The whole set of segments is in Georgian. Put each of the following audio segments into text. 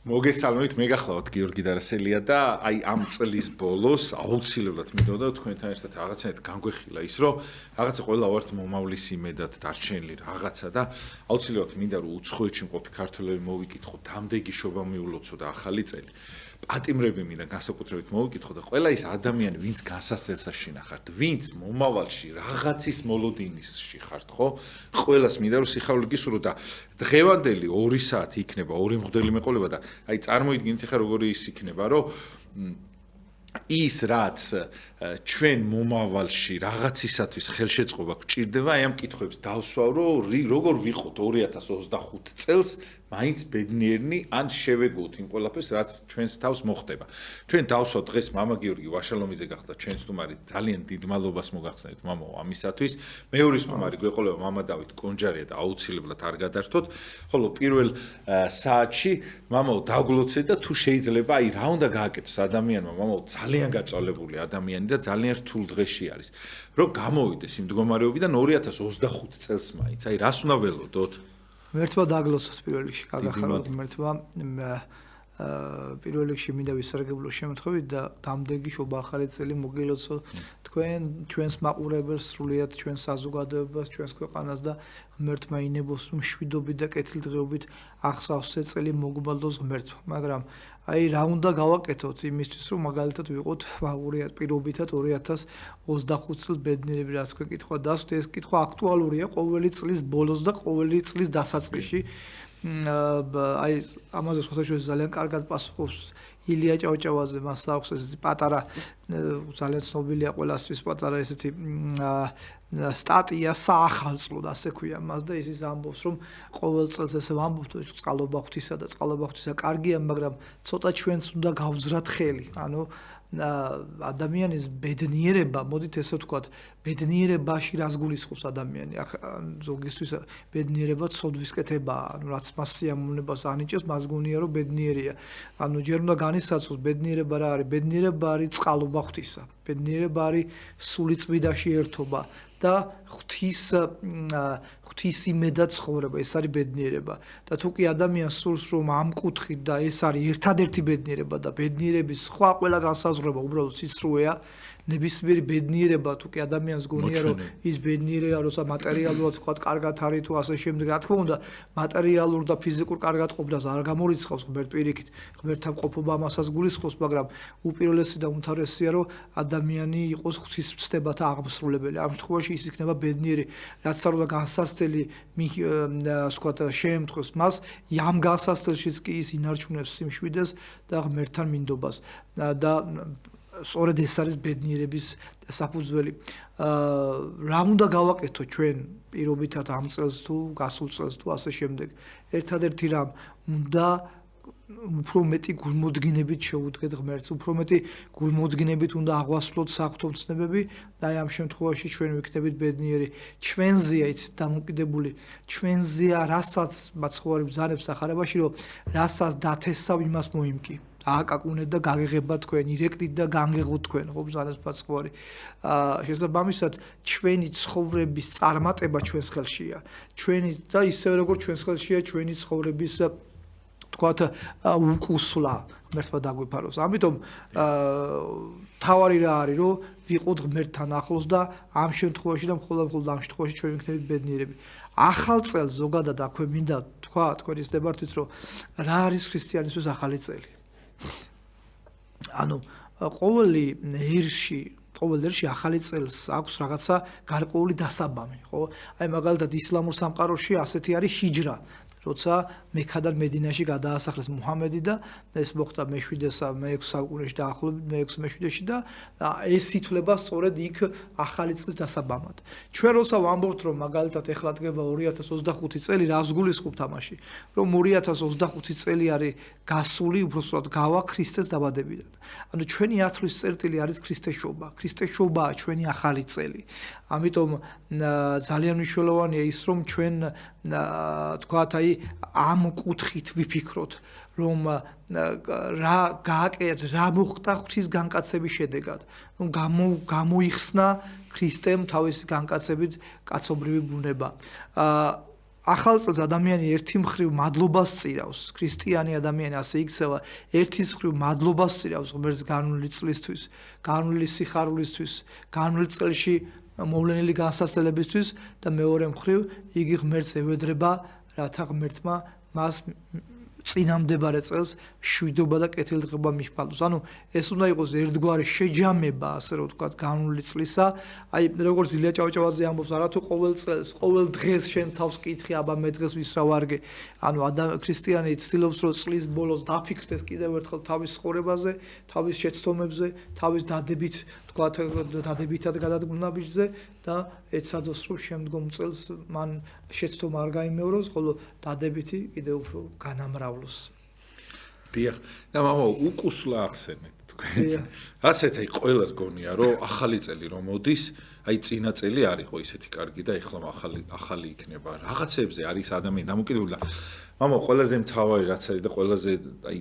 მოგესალმებით, მე გახლავთ გიორგი დარასელია და აი ამ წლის ბოლოს აუცილებლად მინდოდა თქვენთან ერთად რაღაცნაირად განგვეხილა ის, რომ რაღაცა ყველა ვართ მომავლის იმედად დარჩენილი რაღაცა და აუცილებლად მინდა რომ უცხოეთში მყოფი ქართველები მოვიკითხო, დამდეგი შობა მიულოცო და ახალი წელი. პატიმრები მინდა განსაკუთრებით მოვიკითხო და ყველა ის ადამიანი, ვინც განსასწრელსა შინახართ, ვინც მომავალში რაღაცის მოლოდინისში ხართ, ხო? ყველას მინდა რომ სიხარული გისურვო და დღევანდელი 2 საათი იქნება 2 მღვდელი მეყოლება და აი წარმოიდგინეთ ახლა როგორი ის იქნება, რომ ის რაც ჩვენ მომავალში რაღაცისათვის ხელშეწყობა გვჭირდება, აი ამ კითხვებს დავსვავ, რომ როგორ ვიყოთ 2025 წელს მაინც ბედნიერნი ან შევეგოთ იმ ყველაფერს, რაც ჩვენს თავს მოხდება. ჩვენ დავსვავთ დღეს მამა გიორგი ვაშალომიძე გახდა ჩვენს სტუმარი, ძალიან დიდ მადლობას მოგახსენეთ მამაო ამისათვის. მეორე სტუმარი გვეყოლება მამა დავით კონჯარია და აუცილებლად არ გადართოთ. ხოლო პირველ საათში მამაო დაგლოცეთ და თუ შეიძლება აი რა უნდა გააკეთოს ადამიანმა, მამაო ძალიან გაწვალებული ადამიანი და ძალიან რთულ დღეში არის, რომ გამოვიდეს იმ მდგომარეობიდან 2025 წელს მაინც. აი რას უნდა ველოდოთ? მერთმა დაგლოცოთ პირველ რიგში, გადახაროთ მერთმა პირველ რიგში მინდა ვისარგებლო შემთხვევით და დამდეგი შობა ახალი წელი მოგილოცო ჩვენს მაყურებელს, სრულიად ჩვენს საზოგადოებას, ჩვენს ქვეყანას და მერთმა ინებოს რომ მშვიდობით და კეთილდღეობით აღსავსე წელი მოგვალოს ღმერთმა, მაგრამ აი რა უნდა გავაკეთოთ იმისთვის რომ მაგალითად ვიყოთ პირობითად 2025 წელს ბედნიერები რაც გვეკითხვა დასვთ ეს კითხვა აქტუალურია ყოველი წლის ბოლოს და ყოველი წლის დასაწყისში აი ამაზე სხვათაშორის ძალიან კარგად პასუხობს ილია ჭავჭავაძე მას აქვს ესეთი პატარა ძალიან ცნობილია ყველასთვის პატარა ესეთი სტატია საახალწლო და ასე ქვია მას და ის ამბობს რომ ყოველ წელს ესე ვამბობთ წყალობა ღვთისა და წყალობა ღვთისა კარგია მაგრამ ცოტა ჩვენც უნდა გავძრათ ხელი ანუ ადამიანის ბედნიერება მოდით ესე ვთქვათ ბედნიერებაში რას გულისხმობს ადამიანი ახ ზოგისთვის ბედნიერება ცოდვის კეთებაა ანუ რაც მას სიამოვნებას ანიჭებს მას გონია რომ ბედნიერია ანუ ჯერ უნდა განისაცოს ბედნიერება რა არის ბედნიერება არის წყალობა ღვთისა ბედნიერება არის სულიწმიდაში ერთობა და ღვთის იმედად ცხოვრება ეს არის ბედნიერება და თუ კი ადამიანს სურს რომ ამ კუთხით და ეს არის ერთადერთი ბედნიერება და ბედნიერების სხვა ყველა განსაზღვრება უბრალოდ სისრუეა ნებისმიერი ბედნიერება თუ კი ადამიანს გონია რომ ის ბედნიერია როცა მატერიალურად ვთქვათ კარგად არის თუ ასე შემდეგ რა თქმა უნდა მატერიალურ და ფიზიკურ კარგად ყოფნას არ გამორიცხავს ღმერთ პირიქით ღმერთთან ყოფობა ამასაც გულისხმობს მაგრამ უპირველესი და უმთავრესია რომ ადამიანი იყოს ღვთის ცნებათა აღმსრულებელი ამ შემთხვევაში ის იქნება ბედნიერი რაც არ უნდა განსაცდელი ვთქვათ შეემთხვეს მას ამ განსაცდელშიც კი ის ინარჩუნებს სიმშვიდეს და ღმერთთან მინდობას და სწორედ ეს არის ბედნიერების საფუძველი. რა უნდა გავაკეთო ჩვენ პირობითად ამ წელს თუ გასულ წელს თუ ასე შემდეგ. ერთადერთი რამ უნდა უფრო მეტი გულმოდგინებით შევუდგეთ ღმერთს, უფრო მეტი გულმოდგინებით უნდა აღვასვლოთ საღვთო ცნებები და აი ამ შემთხვევაში ჩვენ ვიქნებით ბედნიერი. ჩვენზეა იცით დამოკიდებული, ჩვენზეა რასაც მაცხოვარი ბრძანებს ახარებაში, რომ რასაც დათესავ იმას მოიმკი. ააკაკუნეთ და გაგეღება თქვენ, ირექტით და განგეღოთ თქვენ, ხო ბრძანებს მაცხოვარი. შესაბამისად, ჩვენი ცხოვრების წარმატება ჩვენს ხელშია. ჩვენი და ისევე როგორც ჩვენს ხელშია ჩვენი ცხოვრების თქვათ უკუსვლა ღმერთმა დაგვიფაროს. ამიტომ თავარი რა არის რომ ვიყოთ ღმერთთან ახლოს და ამ შემთხვევაში და მხოლოდ ამ შემთხვევაში ჩვენ ვიქნებით ბედნიერები. ახალ წელს ზოგადად აქვე მინდა თქვა თქვენის დებართვით რომ რა არის ქრისტიანისთვის ახალი წელი. ანუ ყოველ ერში ახალი წელს აქვს რაღაცა გარკვეული დასაბამი, ხო? აი მაგალითად ისლამურ სამყაროში ასეთი არის ჰიჯრა. როცა მექადან მედინაში გადაასახლეს მუჰამედი და ეს მოხდა მე-7 საუკუნეში და ახლობით მე-6-7-ში და ეს ითვლება სწორედ იქ ახალი წლის დასაბამად. ჩვენ როცა ვამბობთ რომ მაგალითად ეხლა დგება 2025 წელი, რას გულისხმობთ ამაში? რომ 2025 წელი არის გასული, უბრალოდ გავა ქრისტეს დაბადებიდან. ანუ ჩვენი ათვლის წერტილი არის ქრისტეს შობა. ქრისტეს შობაა ჩვენი ახალი წელი. ამიტომ ძალიან მნიშვნელოვანია ის რომ ჩვენ თქვათ აი ამ კუთხით ვიფიქროთ რომ რა გააკეთეთ რა მოხდა ღვთის განკაცების შედეგად რომ გამოიხსნა ქრისტემ თავისი განკაცებით კაცობრივი ბუნება ახალ წელს ადამიანი ერთი მხრივ მადლობას წირავს. ქრისტიანი ადამიანი ასე იქცევა, ერთის მხრივ მადლობას წირავს ღმერთს განვლილი წლისთვის, განვლილი სიხარულისთვის, განვლილი წელში მოვლენილი განსაცდელებისთვის და მეორე მხრივ იგი ღმერთს ევედრება, რათა ღმერთმა მას წინამდებარე წელს შვიდობა და კეთილდღება მიხვალოს. ანუ ეს უნდა იყოს ერთგვარი შეჯამება, ასე რომ ვთქვათ, განვლილი წლისა. აი, როგორც ილია ჭავჭავაძე ამბობს, არათუ ყოველ წელს, ყოველ დღეს შენ თავს კითხი, აბა მე დღეს ვის რა ვარგე. ანუ ქრისტიანი ცდილობს, რომ წლის ბოლოს დაფიქრდეს კიდევ ერთხელ თავის ცხოვრებაზე, თავის შეცდომებზე, თავის დადებით, ვთქვათ, დადებითად გადადგმნაბიჯზე და ეცადოს, რომ შემდგომ წელს მან შეცდომა არ გაიმეოროს, ხოლო დადებითი კიდევ უფრო განამრავლოს. დიახ, და მამა უკუსლა ახსენეთ თქვენ. ასეთ აი ყველას გონია, რომ ახალი წელი რომ მოდის, აი წინა წელი არ იყო ისეთი კარგი და ეხლა ახალი იქნება. რაღაცებზე არის ადამიანი დამოკიდებული და მამა ყველაზე მთავარი რაც არის და ყველაზე აი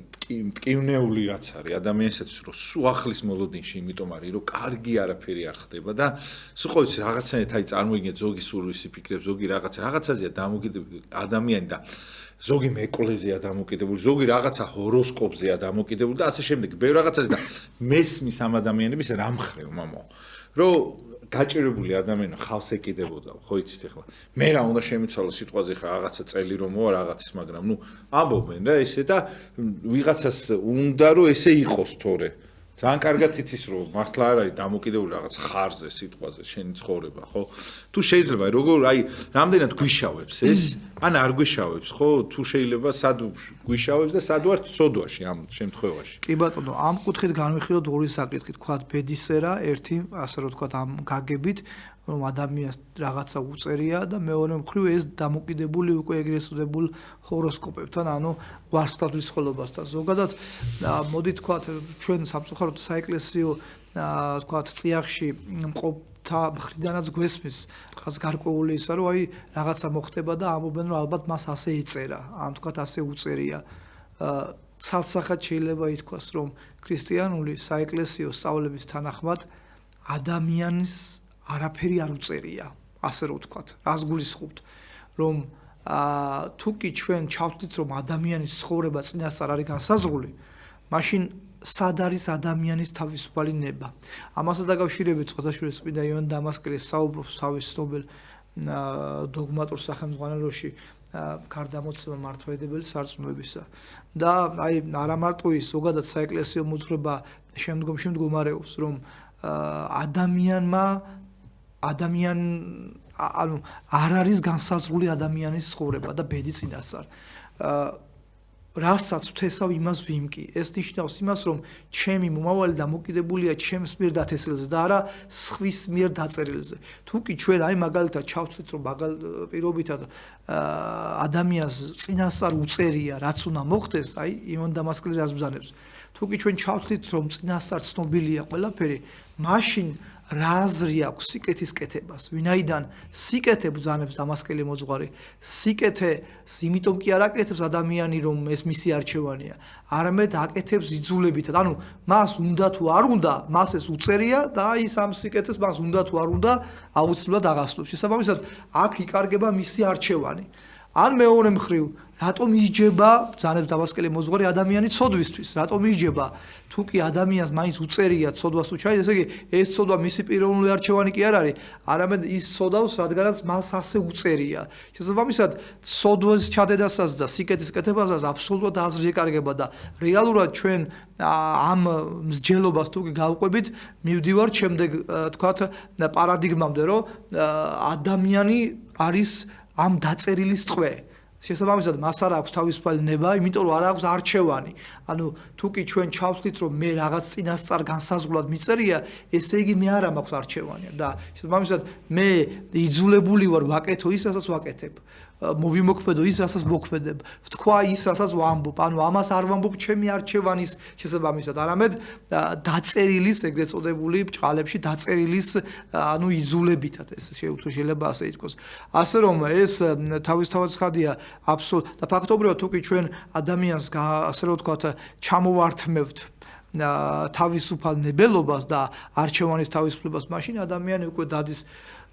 მტკივნეული რაც არის ადამიანისათვის, რომ სულ ახლის მოლოდინში იმიტომ არის, რომ კარგი არაფერი არ ხდება და სულ ყოველთვის რაღაცნაირად აი წარმოიდგინეთ ზოგი სურვისი ფიქრებს, ზოგი რაღაცაზეა დამოკიდებული ადამიანი და ზოგი მეკლეზეა დამოკიდებული, ზოგი რაღაცა ჰოროსკოპზეა დამოკიდებული და ასე შემდეგ. ბევრ რაღაცაზე და მესმის ამ ადამიანების რამხრივ მამა, რომ გაჭირებული ადამიანი ხავს ეკიდებოდა, ხო იცით ახლა. მე რა უნდა შემიცვალო სიტყვაზე ხა რაღაცა წელი რომ მოვა რაღაცის, მაგრამ ნუ ამბობენ რა ესე და ვიღაცას უნდა რომ ესე იყოს თორე. ძალიან კარგად იცის რომ მართლა არ არის დამოკიდებული რაღაც ხარზე სიტყვაზე შენი ცხოვრება, ხო? თუ შეიძლება როგორ აი რამდენად გვიშავებს ეს, ან არ გვიშავებს, ხო? თუ შეიძლება სად გვიშავებს და სად ვართ სოდვაში ამ შემთხვევაში. კი ბატონო, ამ კუთხით განვიხილოთ ორი საკითხი, თქვათ ბედისერა, ერთი, ასე რომ თქვათ ამ გაგებით, რომ ადამიანს რაღაცა უწერია და მეორე მხრივ ეს დამოკიდებული უკვე ეგრეთ წოდებულ ჰოროსკოპებთან, ანუ ვარსკვლავთის ხელობასთან. ზოგადად, მოდი თქვათ, ჩვენ სამწუხაროდ საეკლესიო თქვათ წიაღში მყოფთა მხრიდანაც გვესმის, რაღაც გარკვეული ისა, რომ აი რაღაცა მოხდება და ამბობენ, რომ ალბათ მას ასე ეწერა, ან თქვათ ასე უწერია. ცალსახად შეიძლება ითქვას, რომ ქრისტიანული საეკლესიო სწავლების თანახმად ადამიანის არაფერი არ უწერია, ასე რომ ვთქვათ, რას გულისხმობთ, რომ თუ კი ჩვენ ჩავთვლით, რომ ადამიანის ცხოვრება წინასწარ არის განსაზღვრული, მაშინ სად არის ადამიანის თავისუფალი ნება? ამასთან დაკავშირებით ღვთისმშობლის წმინდა იოანე დამასკელის საუბრობს თავის ცნობილ დოგმატურ სახელმძღვანელოში გარდამოცება მართლმადიდებელი სარწმუნოებისა. და აი არა მარტო ის, ზოგადად საეკლესიო მოძღვრება შემდგომში მდგომარეობს, რომ ანუ არ არის განსაზღვრული ადამიანის ცხოვრება და ბედი წინასწარ. რასაც ვთესავ იმას ვიმკი. ეს ნიშნავს იმას, რომ ჩემი მომავალი დამოკიდებულია ჩემს მიერ დათესილზე და არა სხვის მიერ დაწერილზე. თუ კი ჩვენ აი მაგალითად ჩავთვლით, რომ პირობითად ადამიანს წინასწარ უწერია, რაც უნდა მოხდეს, აი იოანე დამასკელი რას ბრძანებს. თუ კი ჩვენ ჩავთვლით, რომ წინასწარ ცნობილია ყველაფერი, მაშინ რა აზრი აქვს სიკეთის კეთებას? ვინაიდან სიკეთე ბრძანებს დამასკელი მოძღვარი, სიკეთე იმიტომ კი არ აკეთებს ადამიანი, რომ ეს მისი არჩევანია, არამედ აკეთებს იძულებითად. ანუ მას უნდა თუ არ უნდა, მას ეს უწერია და ის ამ სიკეთეს მას უნდა თუ არ უნდა აუცილებლად აღასრულებს. შესაბამისად, აქ იკარგება მისი არჩევანი. ან მეორე მხრივ, რატომ ისჯება ბრძანებს დამასკელი მოძღვარი ადამიანი ცოდვისთვის? რატომ ისჯება? თუ კი ადამიანს მაინც უწერია ცოდვას თუ ჩაიდეს, ესე იგი ეს ცოდვა მისი პიროვნული არჩევანი კი არ არის, არამედ ის ცოდავს, რადგანაც მას ასე უწერია. შესაბამისად, ცოდვის ჩადენასაც და სიკეთის კეთებასაც აბსოლუტურად აზრი ეკარგება და რეალურად ჩვენ ამ მსჯელობას თუ კი გავყვებით, მივდივართ შემდეგ თქვათ პარადიგმამდე, რომ ადამიანი არის ამ დაწერილის ტყვე. შესაბამისად, მას არ აქვს თავისუფალი ნება, იმიტომ რომ არ აქვს არჩევანი. ანუ თუ კი ჩვენ ჩავთვლით, რომ მე რაღაც წინასწარ განსაზღვრულად მიწერია, ესე იგი მე არ მაქვს არჩევანი და შესაბამისად მე იძულებული ვარ ვაკეთო ის, რასაც ვაკეთებ. მოვიმოქმედო ის, რასაც მოქმედებ. ვთქვა ის, რასაც ვამბობ. ანუ ამას არ ვამბობ ჩემი არჩევანის შესაბამისად, არამედ დაწერილის ეგრეთ წოდებული ბჭყალებში დაწერილის ანუ იძულებითად ეს შეიძლება ასე ითქვას. ასე რომ ეს თავისთავად ცხადია აბსოლუტურად და ფაქტობრივად თუ კი ჩვენ ადამიანს ასე რომ ვთქვათ ჩამოვართმევთ თავისუფალ ნებელობას და არჩევანის თავისუფლებას, მაშინ ადამიანი უკვე დადის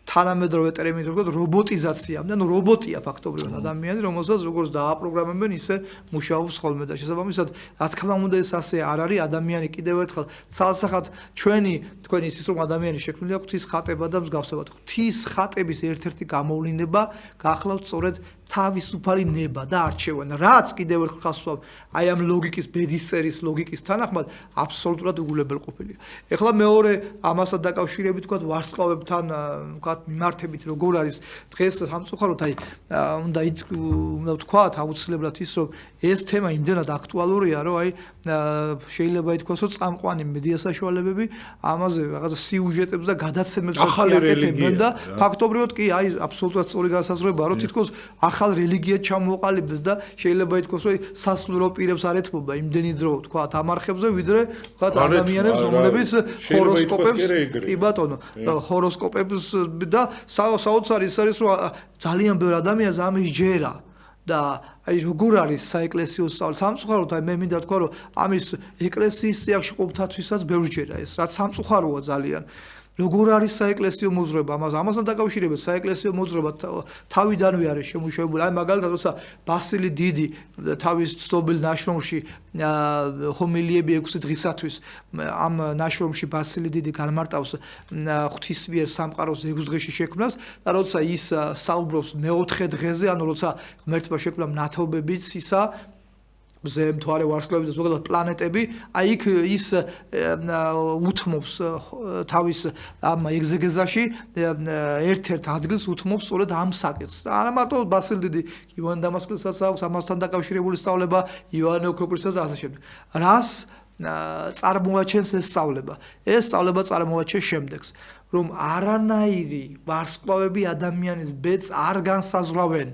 თანამედროვე ტერმინით ვთქვათ რობოტიზაციამდე, ანუ რობოტია ფაქტობრივად ადამიანი, რომელსაც როგორც დააპროგრამებენ, ისე მუშაობს ხოლმე და შესაბამისად, რა თქმა უნდა ეს ასე არ არის, ადამიანი კიდევ ერთხელ ცალსახად ჩვენი ისიც რომ ადამიანი შექმნილია ღვთის ხატება და მსგავსება. ღვთის ხატების ერთ-ერთი გამოვლინება გახლავთ სწორედ თავისუფალი ნება და არჩევანა, რაც კიდევ ერთხელ ხასვავ აი ამ ლოგიკის ბედისწერის ლოგიკის თანახმად აბსოლუტურად უგულებელყოფილია. ეხლა მეორე ამასთან დაკავშირებით ვთქვათ ვარსკვლავებთან ვთქვათ მიმართებით როგორ არის დღეს სამწუხაროდ აი უნდა ვთქვათ აუცილებლად ის რომ ეს თემა იმდენად აქტუალურია რომ აი შეიძლება ითქვას რომ წამყვანი მედია საშუალებები ამაზე რაღაცა სიუჟეტებს და გადაცემებს აკეთებენ და ფაქტობრივად კი აი აბსოლუტურად სწორი განსაზღვრებაა რომ თითქოს ახალ რელიგიად ჩამოყალიბეს და შეიძლება ითქვას რომ სასულიერო პირებს არ ეთმობა იმდენი დრო ვთქვათ ამ არხებზე ვიდრე ვთქვათ ადამიანებს რომლებიც ჰოროსკოპებს კი ბატონო ჰოროსკოპებს და საოცარი ის არის რომ ძალიან ბევრი ადამიანს ამის ჯერა და აი როგორ არის საეკლესიო სწავლა სამწუხაროდ აი მე მინდა თქვა რომ ამის ეკლესიის წიაღში ყოფთათვისაც ბევრს ჯერა ეს რაც სამწუხაროა ძალიან როგორ არის საეკლესიო მოძრაობა ამასთან დაკავშირებით საეკლესიო მოძრაობა თავიდანვე არის შემუშავებული აი მაგალითად როცა ბასილი დიდი თავის ცნობილ ნაშრომში ჰომილიები 6 დღისათვის ამ ნაშრომში ბასილი დიდი განმარტავს ღვთის მიერ სამყაროს 6 დღეში შექმნას და როცა ის საუბრობს მეოთხე დღეზე ანუ როცა ღმერთმა შექმნა მნათობები ცისა მზე მთვარე ვარსკვლავები და ზოგადად პლანეტები აი იქ ის უთმობს თავის ამ ეგზეგეზაში ერთ-ერთ ადგილს უთმობს სწორედ ამ საკითხს და არა მარტო ბასილი დიდი ივანე დამასკელსაც აქვს ამასთან დაკავშირებული სწავლება ივანე ოქროპირსაც და ასე შემდეგ რას წარმოაჩენს ეს სწავლება ეს სწავლება წარმოაჩენს შემდეგს რომ არანაირი ვარსკვლავები ადამიანის ბედს არ განსაზღვრავენ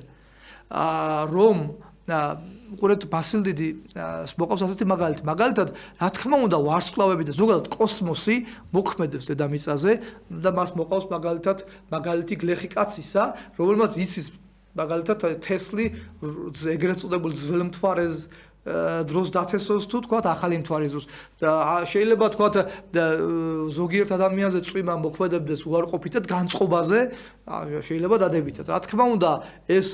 რომ უყურეთ ბასილი დიდი მოყავს ასეთი მაგალითი მაგალითად რა თქმა უნდა ვარსკვლავები და ზოგადად კოსმოსი მოქმედებს დედამიწაზე და მას მოყავს მაგალითად მაგალითი გლეხი კაცისა რომელმაც იცის მაგალითად თესლი ეგრეთ წოდებული ძველმთვარეს დროს დათესოს თუ თქვათ ახალი მთვარის დროს და შეიძლება თქვათ ზოგიერთ ადამიანზე წვიმა მოქმედებდეს უარყოფითად განწყობაზე შეიძლება დადებითად რა თქმა უნდა ეს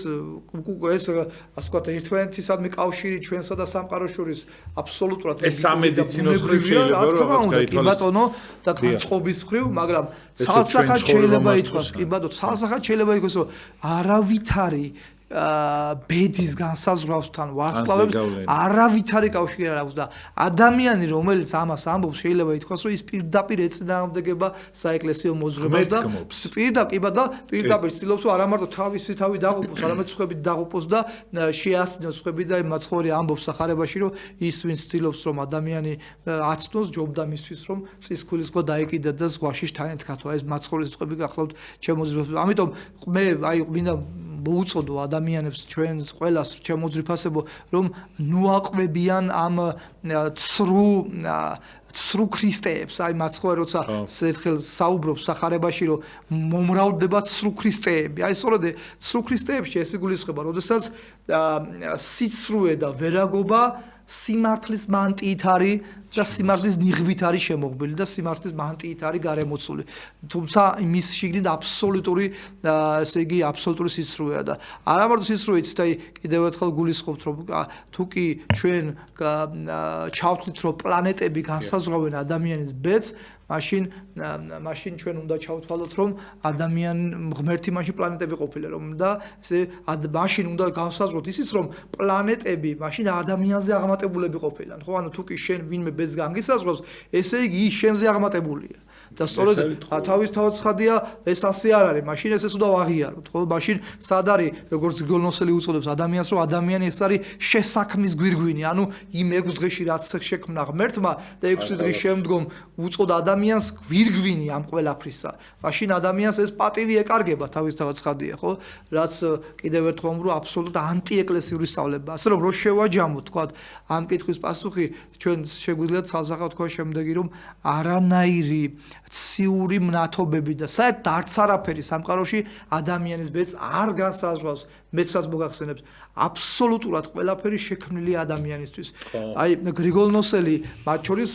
ასე ვთქვათ ერთმანეთისადმი კავშირი ჩვენსა და სამყაროს შორის აბსოლუტურად ეს სამედიცინო მხრივ შეიძლება რომ რაღაც გაითვალისწინოს ბატონო და განწყობის მხრივ მაგრამ ცალსახად შეიძლება ითქვას კი ბატონო ცალსახად შეიძლება ითქვას რომ არავითარი ბედის განსაზღვრავსთან ვარსკვლავებს არავითარი კავშირი არ აქვს და ადამიანი რომელიც ამას ამბობს შეიძლება ითქვას რომ ის პირდაპირ ეწინააღმდეგება საეკლესიო მოძღვრებას და პირდაპირ ცდილობს რომ არა მარტო თავისი თავი დაღუპოს არამედ სხვები დაღუპოს და შეასწინოს სხვები და მაცხოვრი ამბობს სახარებაში რომ ის ვინც ცდილობს რომ ადამიანი აცნოს ჯობდა მისთვის რომ წისქვილის ქვა დაეკიდა და ზღვაში შთანეთქათო ეს მაცხოვრის სხვები გახლავთ ჩემოძრიფოს ამიტომ მე აი მინდა მოუწოდო ადამიანებს ჩვენს ყველას შემოძრიფასებო რომ ნუაყვებიან ამ ცრუ ქრისტეებს აი მაცხოვრი როცა ერთხელ საუბრობს სახარებაში რომ მომრავლდება ცრუ ქრისტეები აი სწორედ ცრუ ქრისტეებში ეს იგულისხმება როდესაც სიცრუე და ვერაგობა სიმართლის მანტიით არის და სიმართლის ნიღბით არის შემოღბილი და სიმართლის მანტიით არის გარემოცული. თუმცა მის შიგნით აბსოლუტური ესე იგი აბსოლუტური სიცრუეა და არა მარტო სიცრუეც და კიდევ ერთხელ გულისხმობთ რომ თუ კი ჩვენ ჩავთვლით რომ პლანეტები განსაზღვრავენ ადამიანის ბედს მაშინ ჩვენ უნდა ჩავთვალოთ რომ ღმერთი მაშინ პლანეტები ყოფილა რომ და ესე მაშინ უნდა განსაზღვროთ ისიც რომ პლანეტები მაშინ ადამიანზე აღმატებულები ყოფილან ხო ანუ თუ კი შენ ვინმე ბედს განგისაზღვრავს ესე იგი ის შენზე აღმატებულია და სწორედ თავის ცხადია ეს ასე არ არის მაშინ ეს უნდა ვაღიაროთ ხო მაშინ სად არის როგორც გოლნოსელი უწოდებს ადამიანს რომ ადამიანი ეს არის შესაქმნის გვირგვინი ანუ იმ 6 დღეში რაც შექმნა ღმერთმა და 6 დღის შემდგომ უწოდა ადამიანს გვირგვინი ამ ყველაფრისა მაშინ ადამიანს ეს პატივი ეკარგება თავის ცხადია ხო რაც კიდევ ერთხელ ვამბობ აბსოლუტურად ანტიეკლესიური სწავლებაა ასე რომ რო შევაჯამოთ თქვა ამ კითხვის პასუხი ჩვენ შეგვიძლია ცალსახად თქვა შემდეგი რომ არანაირი ციური მნათობები და საერთოდ არც არაფერი სამყაროში ადამიანის ბედს არ განსაზღვრავს მეცაც მოგახსენებს აბსოლუტურად ყველაფერი შექმნილი ადამიანისთვის. აი გრიგოლ ნოსელი მათ შორის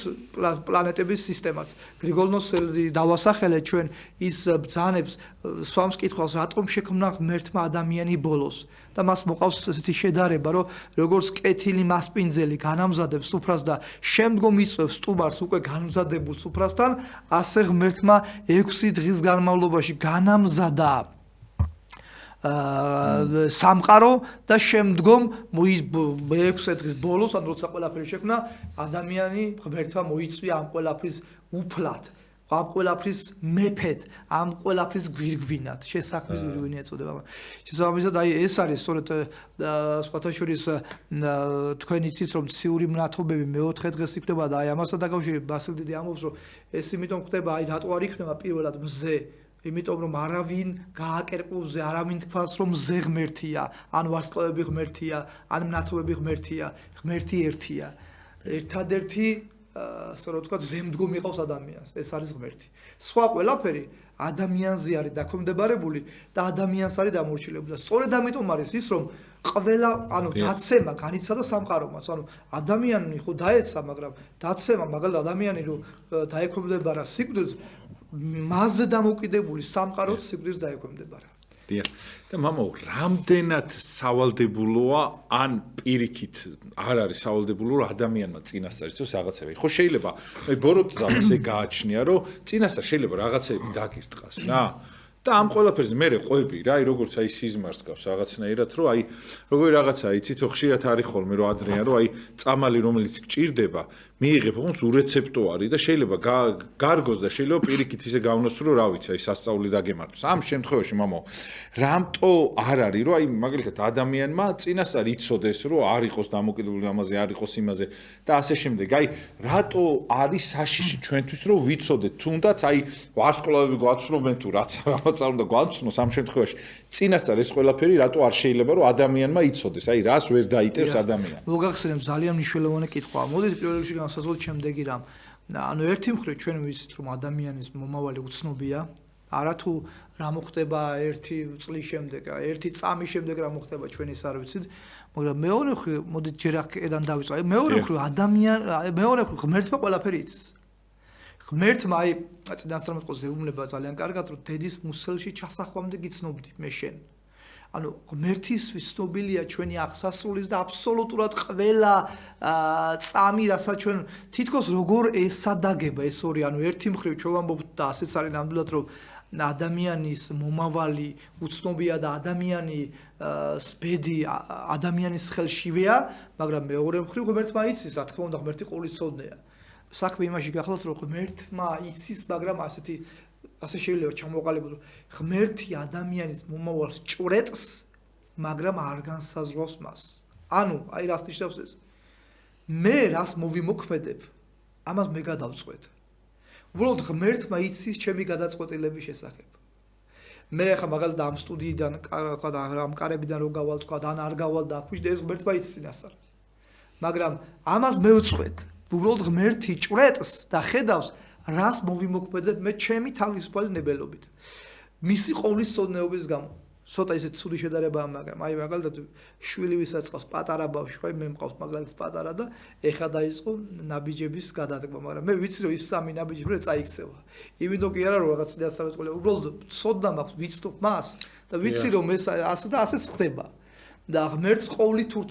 პლანეტების სისტემაც. გრიგოლ ნოსელი დავასახელეთ ჩვენ ის ბრძანებს სვამს კითხვას რატომ შექმნა ღმერთმა ადამიანი ბოლოს და მას მოყავს ესეთი შედარება რომ როგორც კეთილი მასპინძელი განამზადებს სუფრას და შემდგომ იწვევს სტუმარს უკვე განმზადებულ სუფრასთან ასე ღმერთმა 6 დღის განმავლობაში განამზადა სამყარო და შემდგომ 6 დღის ბოლოს ან როცა ყველაფერი შექმნა ადამიანი ღმერთმა მოიწვია ამ ყველაფრის უფლად ამ ყველაფრის მეფედ ამ ყველაფრის გვირგვინად შესაქმის გვირგვინი ეწოდება შესაბამისად აი ეს არის სწორედ სხვათა შორის თქვენ იცით რომ ციური მნათობები მეოთხე დღეს იქნება და აი ამასთან დაკავშირებით ბასილ დიდი ამბობს რომ ეს იმიტომ ხდება აი რატო არ იქნება პირველად მზე იმიტომ რომ არავინ გააკერპოს მზე არავინ თქვას რომ მზე ღმერთია ან ვარსკვლავები ღმერთია ან მნათობები ღმერთია ღმერთი ერთია ერთადერთი ასე რომ ვთქვათ ზემდგომი ყავს ადამიანს ეს არის ღმერთი სხვა ყველაფერი ადამიანზე არის დაქვემდებარებული და ადამიანს არის დამორჩილებული და სწორედ ამიტომ არის ის რომ ყველა ანუ დაცემა განიცადა სამყარომაც ანუ ადამიანი ხო დაეცა მაგრამ დაცემა მაგალითად ადამიანი რომ დაექვემდებარა სიკვდილს მასზე დამოკიდებული სამყაროც სიკვდილს დაექვემდებარა დიახ და მამაო რამდენად სავალდებულოა ან პირიქით არ არის სავალდებულო რომ ადამიანმა წინასწარ იცოს რაღაცები ხო შეიძლება მე ბოროტი ასე გააჩნია რომ წინასწარ შეიძლება რაღაცები დაგირტყას რა და ამ ყველაფერზე მე ყვები რა აი როგორც აი სიზმარს გავს რაღაცნაირად რომ აი როგორი რაღაცა იცით ხო ხშირად არის ხოლმე რომ ადრეა რომ აი წამალი რომელიც გჭირდება მიიღებ ხომ ურეცეპტო არის და შეიძლება გარგოს და შეიძლება პირიქით ისე გავნოს რომ რა ვიცი აი სასწაული დაგემართოს ამ შემთხვევაში მამო რამტო არ არის რომ აი მაგალითად ადამიანმა წინასწარ იცოდეს რომ არ იყოს დამოკიდებული ამაზე არ იყოს იმაზე და ასე შემდეგ აი რატო არის საშიში ჩვენთვის რომ ვიცოდეთ თუნდაც აი ვარსკვლავები გვაცნობენ თუ რაც არ უნდა გვაცნოს ამ შემთხვევაში წინასწარ ეს ყველაფერი რატო არ შეიძლება რომ ადამიანმა იცოდეს აი რას ვერ დაიტევს ადამიანს მოგახსენებ ძალიან მნიშვნელოვანი კითხვაა მოდით პირველ რიგში განსაზღვროთ შემდეგი რამ ანუ ერთი მხრივ ჩვენ ვიცით რომ ადამიანის მომავალი უცნობია არათუ რა მოხდება ერთი წლის შემდეგ ერთი წამის შემდეგ რა მოხდება ჩვენ ის არ ვიცით მაგრამ მეორე მხრივ მოდით ჯერ აქედან დავიწყო მეორე მხრივ მეორე მხრივ ღმერთმა ყველაფერი იცის ღმერთმა აი წინასწარმეტყველზე ეუბნება ძალიან კარგად რომ დედის მუსელში ჩასახვამდე გიცნობდი მე შენ ანუ ღმერთისთვის ცნობილია ჩვენი აღსასრულის და აბსოლუტურად ყველა წამი რასაც ჩვენ თითქოს როგორ ესადაგება ეს ორი ანუ ერთი მხრივ ჩვენ ვამბობთ და ასეც არის ნამდვილად რომ ადამიანის მომავალი უცნობია და ადამიანი ბედი ადამიანის ხელშივეა მაგრამ მეორე მხრივ ღმერთმა იცის რა თქმა უნდა ღმერთი ყოვლისწოდნეა საქმე იმაში გახლავთ რომ ღმერთმა იცის მაგრამ ასე შეიძლება ჩამოყალიბოთ ღმერთი ადამიანის მომავალს ჭვრეტს მაგრამ არ განსაზღვრავს მას ანუ აი რას ნიშნავს ეს მე რას მოვიმოქმედებ ამას მე გადავწყვეტ უბრალოდ ღმერთმა იცის ჩემი გადაწყვეტილების შესახებ მე ახლა მაგალითად ამ სტუდიიდან ამ კარებიდან რო გავალ თქვა ან არ გავალ და აქვე და ეს ღმერთმა იცის წინასწარ მაგრამ ამას მე ვწყვეტ უბრალოდ ღმერთი ჭვრეტს და ხედავს რას მოვიმოქმედებ მე ჩემი თავისუფალი ნებელობით მისი ყოვლისწოდნეობის გამო ცოტა ისეთ ცუდი შედარებაა მაგრამ აი მაგალითად შვილი ვისაც ყავს პატარა ბავშვი ხო მე მყავს მაგალითად პატარა და ეხა დაიწყო ნაბიჯების გადადგმა მაგრამ მე ვიცი რომ ის სამი ნაბიჯი მე წაიქცევა იმიტომ კი არა რომ რაღაც წინასწარმეტყველება უბრალოდ ცოდნა მაქვს ვიცნობ მას და ვიცი რომ ეს ასე და ასეც ხდება და ღმერთს ყოვლითურ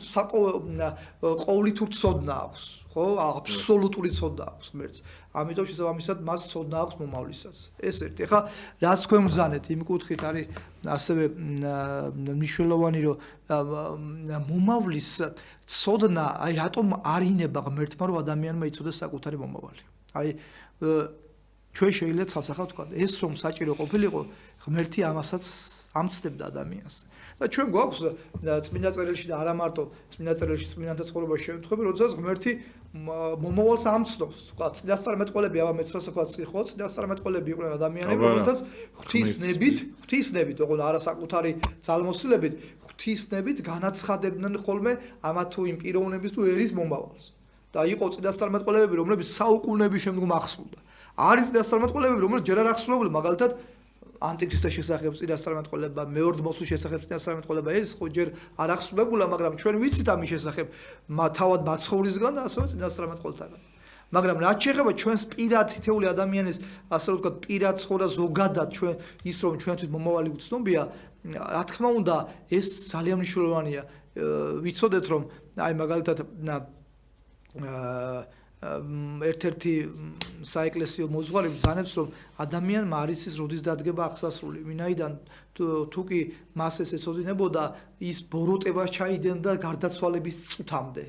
ცოდნა აქვს ხო აბსოლუტური ცოდნა აქვს ღმერთს ამიტომ შესაბამისად მას ცოდნა აქვს მომავლისაც ეს ერთი ახლა რაც თქვენ ბრძანეთ იმ კუთხით არის ასევე მნიშვნელოვანი რომ მომავლის ცოდნა აი რატომ არინება ღმერთმა რომ ადამიანმა იცოდეს საკუთარი მომავალი აი ჩვენ შეიძლება ცალსახად ვთქვა ეს რომ საჭირო ყოფილიყო ღმერთი ამასაც ამცდებდა ადამიანს და ჩვენ გვაქვს წმინდა წერილში და არა მარტო წმინდა წერილში წმინდანთა ცხოვრებაში შემთხვევები როდესაც ღმერთი მომავალს ამცნობს თქვა წინასწარმეტყველები აბა მეცნიერს თქვა ხო წინასწარმეტყველები იყვნენ ადამიანები რომელთაც ღვთისნებით ოღონდ არა საკუთარი ძალმოსილებით ღვთისნებით განაცხადებდნენ ხოლმე ამა თუ იმ პიროვნების თუ ერის მომავალს და იყო წინასწარმეტყველები რომლებიც საუკუნეების შემდგომ ახსნუდა არის წინასწარმეტყველები რომლებიც ჯერ არ ახსნუდნენ მაგალითად ანტიქრისტეს შესახებ წინასწარმეტყველება, მეორე მოსვლის შესახებ წინასწარმეტყველება ეს ხო ჯერ არ აღსრულებულა, მაგრამ ჩვენ ვიცით ამის შესახებ თავად მაცხოვრისგან და ასევე წინასწარმეტყველთაგან. მაგრამ რაც შეეხება ჩვენს პირად თითოეული ადამიანის ასე რომ ვთქვათ პირად ცხოვრება ზოგადად ჩვენ ის რომ ჩვენთვის მომავალი უცნობია, რა თქმა უნდა ეს ძალიან მნიშვნელოვანია. ვიცოდეთ რომ აი მაგალითად ერთ-ერთი საეკლესიო მოძღვარი ბრძანებს რომ ადამიანმა არ იცის როდის დადგება აღსასრული, ვინაიდან თუ კი მას ეს ეცოდინებოდა ის ბოროტებას ჩაიდენდა გარდაცვალების წუთამდე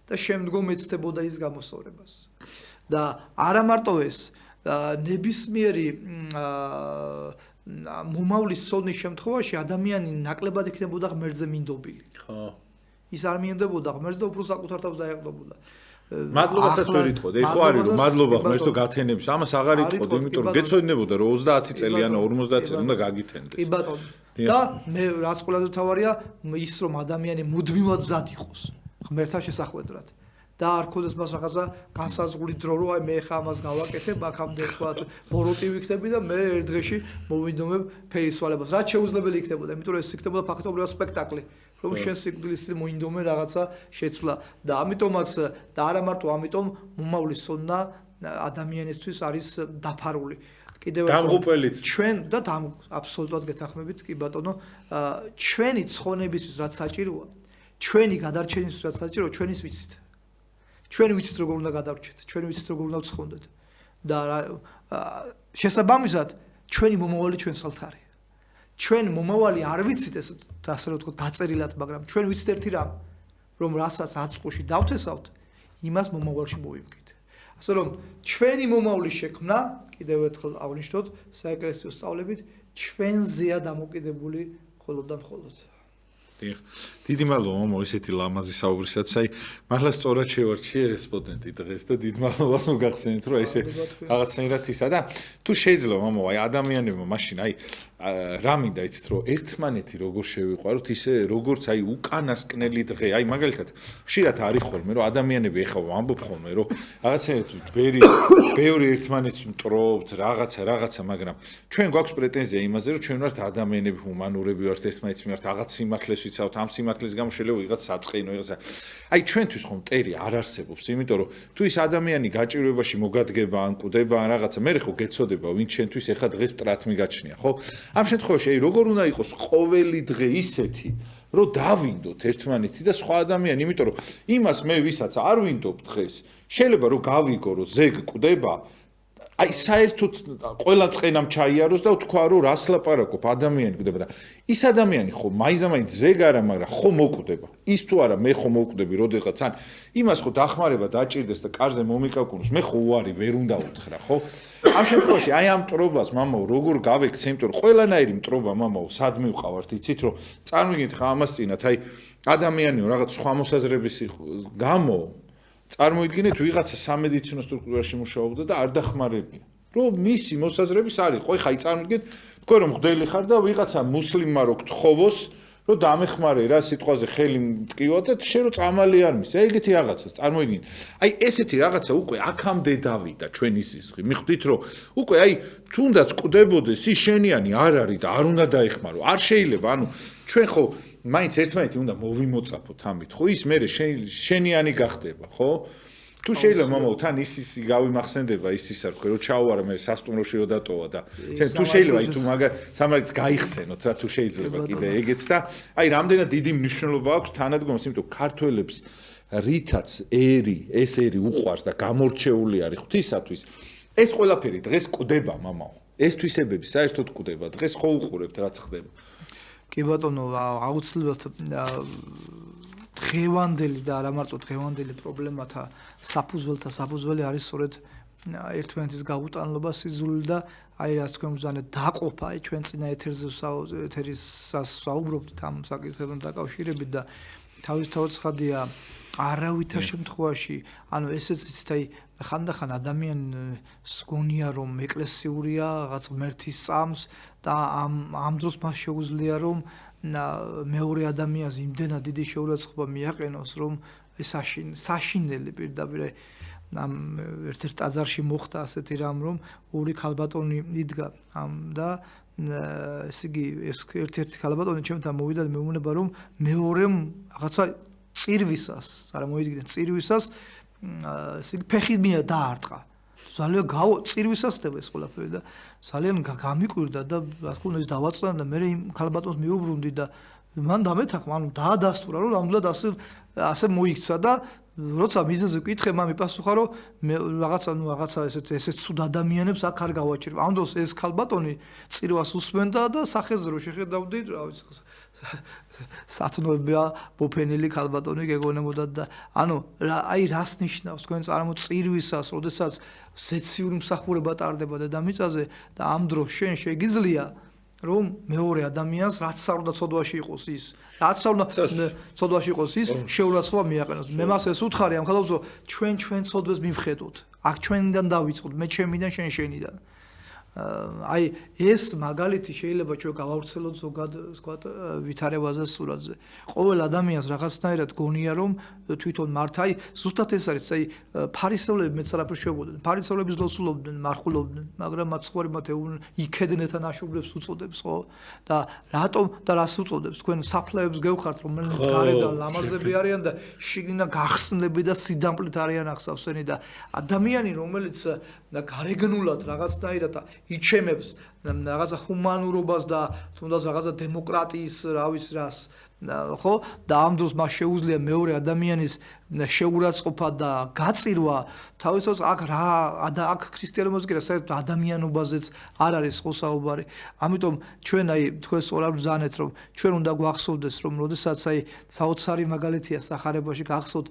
და შემდგომ ეცდებოდა ის გამოსწორებას. და არა მარტო ეს, ნებისმიერი მომავლის ცოდნის შემთხვევაში ადამიანი ნაკლებად იქნებოდა ღმერთზე მინდობილი. ხო. ის არ მიენდებოდა ღმერთს და უფრო საკუთარ თავს დაეყრდნობდა. მადლობასაც ვერ იტყოდი. ეხლა არის რომ მადლობა ღმერთს თუ გათენებს, ამას აღარ იტყოდი, იმიტომ რომ გეცოდინებოდა რომ 30 წელი ან 50 წელი უნდა გაგითენდეს. კი ბატონო. და მე რაც ყველაზე თავარია ის რომ ადამიანი მუდმივად მზად იყოს ღმერთთან შესახვედრად. და არ ქონდეს მას რაღაცა განსაზღვრული დრო რომ აი მე ხა ამას გავაკეთებ, აქამდე თქვა ბოროტი ვიქნები და მე ერთ დღეში მოვიდომებ ფერისვალებას. რაც შეუძლებელი იქნებოდა, იმიტომ რომ ეს იქნებოდა ფაქტობრივად სპექტაკლი. რომ შენ სიკვდილის წინ მოინდომე რაღაცა შეცვლა და ამიტომაც და არა მარტო ამიტომ მომავლის ცოდნა ადამიანისთვის არის დაფარული. კიდევ დამღუპველიც ჩვენ და აბსოლუტურად გეთანხმებით კი ბატონო, ჩვენი ცხონებისთვის რაც საჭიროა, ჩვენი გადარჩენისთვის რაც საჭიროა, ჩვენ ის ვიცით. ჩვენ ვიცით როგორ უნდა გადარჩეთ, ჩვენ ვიცით როგორ უნდა ვცხონდეთ და შესაბამისად ჩვენი მომავალი ჩვენ სალთარი. ჩვენ მომავალი არ ვიცით ეს ასე რომ ვთქვათ დაწერილად, მაგრამ ჩვენ ვიცით ერთი რამ, რომ რასაც აწყვოში დავთესავთ, იმას მომავალში მოვიმკით. ასე რომ ჩვენი მომავლის შექმნა, კიდევ ერთხელ აღნიშნოთ, საეკლესიო სწავლებით ჩვენზეა დამოკიდებული მხოლოდან მხოლოდ. დიდი მადლობა მომო ესეთი ლამაზი საუბრისათვის. აი მართლა სწორად შევარჩიე რესპონდენტი დღეს და დიდი მადლობა მოგახსენეთ რომ ესე რაღაცნაირად ისა და თუ შეიძლება მომო აი ადამიანებმა მაშინ აი რა მინდა იცით რომ ერთმანეთი როგორ შევიყვაროთ ისე როგორც აი უკანასკნელი დღე აი მაგალითად ხშირად არის ხოლმე რომ ადამიანები ეხლა ვამბობ ხოლმე რომ რაღაცნაირად ბევრი ერთმანეთს მტრობთ რაღაცა მაგრამ ჩვენ გვაქვს პრეტენზია იმაზე რომ ჩვენ ვართ ადამიანები ჰუმანურები ვართ ერთმანეთს მიმართ რაღაც სიმართლეს ვიცავთ ამ სიმართლის გამო შეიძლება ვიღაც საწყინო ვიღაცა აი ჩვენთვის ხომ მტერი არ არსებობს იმიტომ რომ თუ ის ადამიანი გაჭირვებაში მოგადგება ან კვდება ან რაღაცა მე ხო გეცოდება ვინ ჩვენთვის ეხლა დღეს მტრად მიგაჩნია ხო ამ შემთხვევაში აი როგორ უნდა იყოს ყოველი დღე ისეთი რომ დავინდოთ ერთმანეთი და სხვა ადამიანი იმიტომ რომ იმას მე ვისაც არ ვინდობ დღეს შეიძლება რომ გავიგო რომ ზეგ კვდება აი საერთოდ ყველა წენამ ჩაიაროს და თქვა რომ რას ლაპარაკობ ადამიანი კვდება და ის ადამიანი ხო მაინც ზეგ არა მაგრამ ხო მოკვდება ის თუ არა მე ხო მოკვდები როდესაც ან იმას ხო დახმარება დაჭირდეს და კარზე მომიკაკუნოს მე ხო უარი ვერ უნდა უთხრა ხო ამ შემთხვევაში აი ამ მტრობას მამაო როგორ გავექცე იმიტომ რომ ყველანაირი მტრობა მამაო სად მივყავართ იცით რომ წარმოგიდგენთ ხა ამას წინათ აი ადამიანიო რაღაც სხვა მოსაზრების გამო წარმოიდგინეთ ვიღაცა სამედიცინო სტრუქტურაში მუშაობდა და არ დახმარებია რომ მისი მოსაზრების არის ხო ხა წარმოიდგინეთ თქვენ რომ მღვდელი ხარ და ვიღაცა მუსლიმმა რო გთხოვოს რომ დამეხმარე რა სიტყვაზე ხელი მტკივა და შენ რო წამალი არ მის ეგეთი რაღაცას წარმოიდგინეთ აი ესეთი რაღაცა უკვე აქამდე დავიდა ჩვენი სისხლი მიხვდით რომ უკვე აი თუნდაც კვდებოდეს ის შენიანი არ არის და არ უნდა დაეხმარო არ შეიძლება ანუ ჩვენ ხო მაინც ერთმანეთი უნდა მოვიმოწაფოთ ამით ხო ის მე შენიანი გახდება ხო თუ შეიძლება მომავალ თან ის გავიმახსენდება ის არ ვქო რომ ჩაუარა მე სასტუმროში რო დატოვა და შენ თუ შეიძლება აი თუ მაგა სამარიც გაიხსენოთ რა თუ შეიძლება კიდე ეგეც და აი რამდენად დიდი მნიშვნელობა აქვს თანადგომას იმიტომ ქართველებს რითაც ეს ერი უყვარს და გამორჩეული არის ღვთისათვის ეს ყველაფერი დღეს კვდება მამაო ეს თვისებები საერთოდ კვდება დღეს ხო უყურებთ რაც ხდება კი ბატონო აუცილებლად დღევანდელი და არა მარტო დღევანდელი პრობლემათა საფუძველი არის სწორედ ერთმანეთის გაუტანლობა სიძულვილი და აი რაც თქვენ ბრძანეთ დაყოფა აი ჩვენ წინა ეთერის საუბრობთ ამ საკითხებთან დაკავშირებით და თავისთავად ცხადია არავითარ შემთხვევაში ანუ ესეც იცით აი ხანდახან ადამიანს გონია რომ ეკლესიურია რაღაც ღმერთის წამს და ამ დროს მას შეუძლია რომ მეორე ადამიანს იმდენად დიდი შეურაცხყოფა მიაყენოს რომ ეს საშინელი პირდაპირ ამ ერთ-ერთ ტაძარში მოხდა ასეთი რამ რომ ორი ქალბატონი იდგა და ესე იგი ეს ერთ-ერთი ქალბატონი ჩემთან მოვიდა და მე ვუნება რომ მეორემ რაღაცა წირვისას წარმოვიდგინეთ წირვისას ესე იგი ფეხი მინდა დაარტყა ძალიან წირვისას ხდება ეს ყველაფერი და ძალიან გამიკვირდა და რა თქმა უნდა ეს დავაწყდა და მე იმ ქალბატონს მიუბრუნდი და მან დამეთახა ანუ დაადასტურა რომ რამბლად ასე მოიქცა და როცა მიზეზი ვკითხე მან მიპასუხა რომ მე რაღაცა ესეთ სულ ადამიანებს აქ არ გავაჭირებ ამ დროს ეს ქალბატონი წირვას უსმენდა და სახეზე რო შეხედავდი რა ვიცი სათნოებია ბოფენილი ქალბატონი გეგონებოდა და ანუ აი რას ნიშნავს თქვენ წარმო წირვისას როდესაც ზეციური მსახურება ტარდება დედამიწაზე და ამ დროს შენ შეგიძლია რომ მეორე ადამიანს რაც არ უნდა ცოდვაში იყოს ის რაც არ უნდა ცოდვაში იყოს ის შეურაცხყოფა მიაყენოს მე მას ეს უთხარი ამ ხალხს ჩვენ ცოდვას მივხედოთ აქ ჩვენიდან დავიწყოთ მე ჩემიდან შენ შენიდან აი ეს მაგალითი შეიძლება ჩვენ გავავრცელოთ ზოგად ვთქვათ ვითარებაზე სურათზე ყოველ ადამიანს რაღაცნაირად გონია რომ თვითონ მართ აი ზუსტად ეს არის აი ფარისევლები მეც არაფერს შევებოდნენ ფარისევლები ლოცულობდნენ მარხულობდნენ მაგრამ მათ სხვარი მათ იქედნეთან აშუბრებს უწოდებს ხო და რატომ და რას უწოდებს თქვენ საფლავებს გევხართ რომელიც გარედან ლამაზები არიან და შიგნიდან გახსნები და სიდამპლით არიან ახსავსენი და ადამიანი რომელიც გარეგნულად რაღაცნაირად იჩემებს რაღაცა ჰუმანურობას და თუნდაც რაღაცა დემოკრატიის რა ვიცი რას ხო და ამ დროს მას შეუძლია მეორე ადამიანის შეურაცხყოფა და გაწირვა თავისთავად აქ ქრისტიანობაზე კი რა საერთოდ ადამიანობაზეც არ არის ხო საუბარი ამიტომ ჩვენ აი თქვენ სწორად ბრძანეთ რომ ჩვენ უნდა გვახსოვდეს რომ როდესაც აი საოცარი მაგალითია სახარებაში გახსოვთ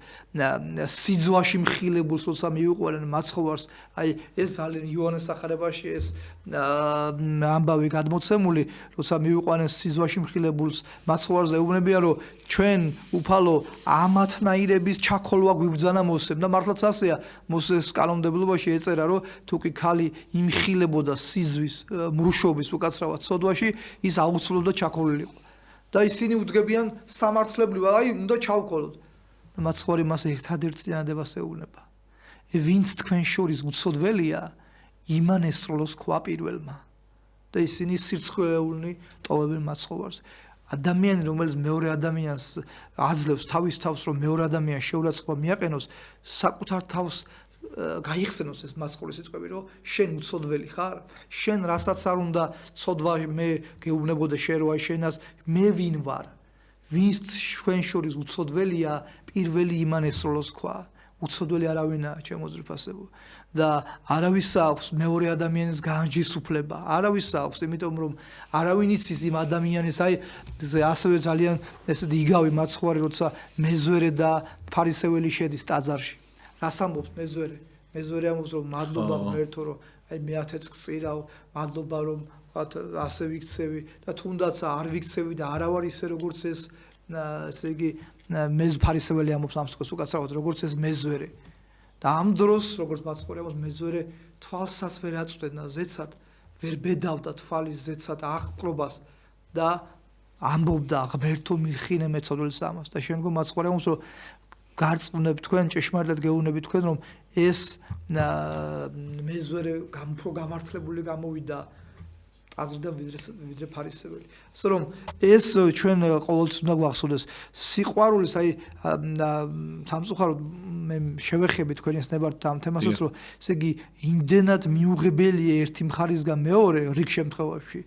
სიძვაში მხილებულს როცა მივიყვანენ მაცხოვარს აი ეს ძალიან იოანეს სახარებაში ეს ამბავი გადმოცემული როცა მივიყვანენ სიძვაში მხილებულს მაცხოვარს ეუბნებიან რომ ჩვენ უფალო ამათნაირების ჩაქოლვა გვიბრძანა მოსემ და მართლაც ასეა მოსეს კანონმდებლობაში ეწერა რომ თუ კი ქალი იმხილებოდა სიზვის მრუშობის უკაცრავად ცოდვაში ის აუცილებლად ჩაქოლილიყო და ისინი უდგებიან სამართლებრივად აი უნდა ჩავქოლოთ და მაცხოვარი მას ერთადერთ წინადებას ეუბნება ვინც თქვენ შორის უცოდველია იმან ესროლოს ქვა პირველმა და ისინი სირცხვილეულნი ტოვებენ მაცხოვარს ადამიანი რომელიც მეორე ადამიანს აძლევს თავის თავს რომ მეორე ადამიანს შეურაცხყოფა მიაყენოს საკუთარ თავს გაიხსენოს ეს მაცხოვრის სიტყვები რომ შენ უცოდველი ხარ შენ რასაც არ უნდა ცოდვა მე გეუბნებოდე შენ რო აი შენას მე ვინ ვარ ვინც თქვენ შორის უცოდველია პირველი იმან ესროლოს ქვა უცოდველი არავინაა ჩემო ძვირფასებო და არავის აქვს მეორე ადამიანის განჯისუფლება არავის აქვს იმიტომ რომ არავინ იცის იმ ადამიანის აი ასევე ძალიან ესეთი იგავი მაცხვარი როცა მეზვერე და ფარისეველი შედის ტაძარში რას ამბობს მეზვერე ამბობს რომ მადლობა ღმერთო რომ აი მე 10 წირავ მადლობა რომ ასე ვიქცევი და თუნდაც არ ვიქცევი და არა ვარ ისე როგორც ეს ესე იგი ფარისეველი ამბობს ამ სიტყვას უკაცრავად როგორც ეს მეზვერე და ამ დროს როგორც მაცხოვრი ამბობს მეზვერე თვალსაც ვერ აწვდენა ზეცად ვერ ბედავდა თვალის ზეცად აღკრობას და ამბობდა ღმერთო მიხინე მეცოდველს ამას და შემდგომ მაცხოვრი ამბობს რომ გარწმუნებ თქვენ ჭეშმარიტად გეუბნებით თქვენ რომ ეს მეზვერე უფრო გამართლებული გამოვიდა აზრდა ვიდრე ფარისეველი. ასე რომ ეს ჩვენ ყოველთვის უნდა გვახსოვდეს სიყვარულის აი სამწუხაროდ მე შევეხები თქვენი ნებართ ამ თემასაც რომ ესე იგი იმდენად მიუღებელია ერთი მხარისგან მეორე რიგ შემთხვევაში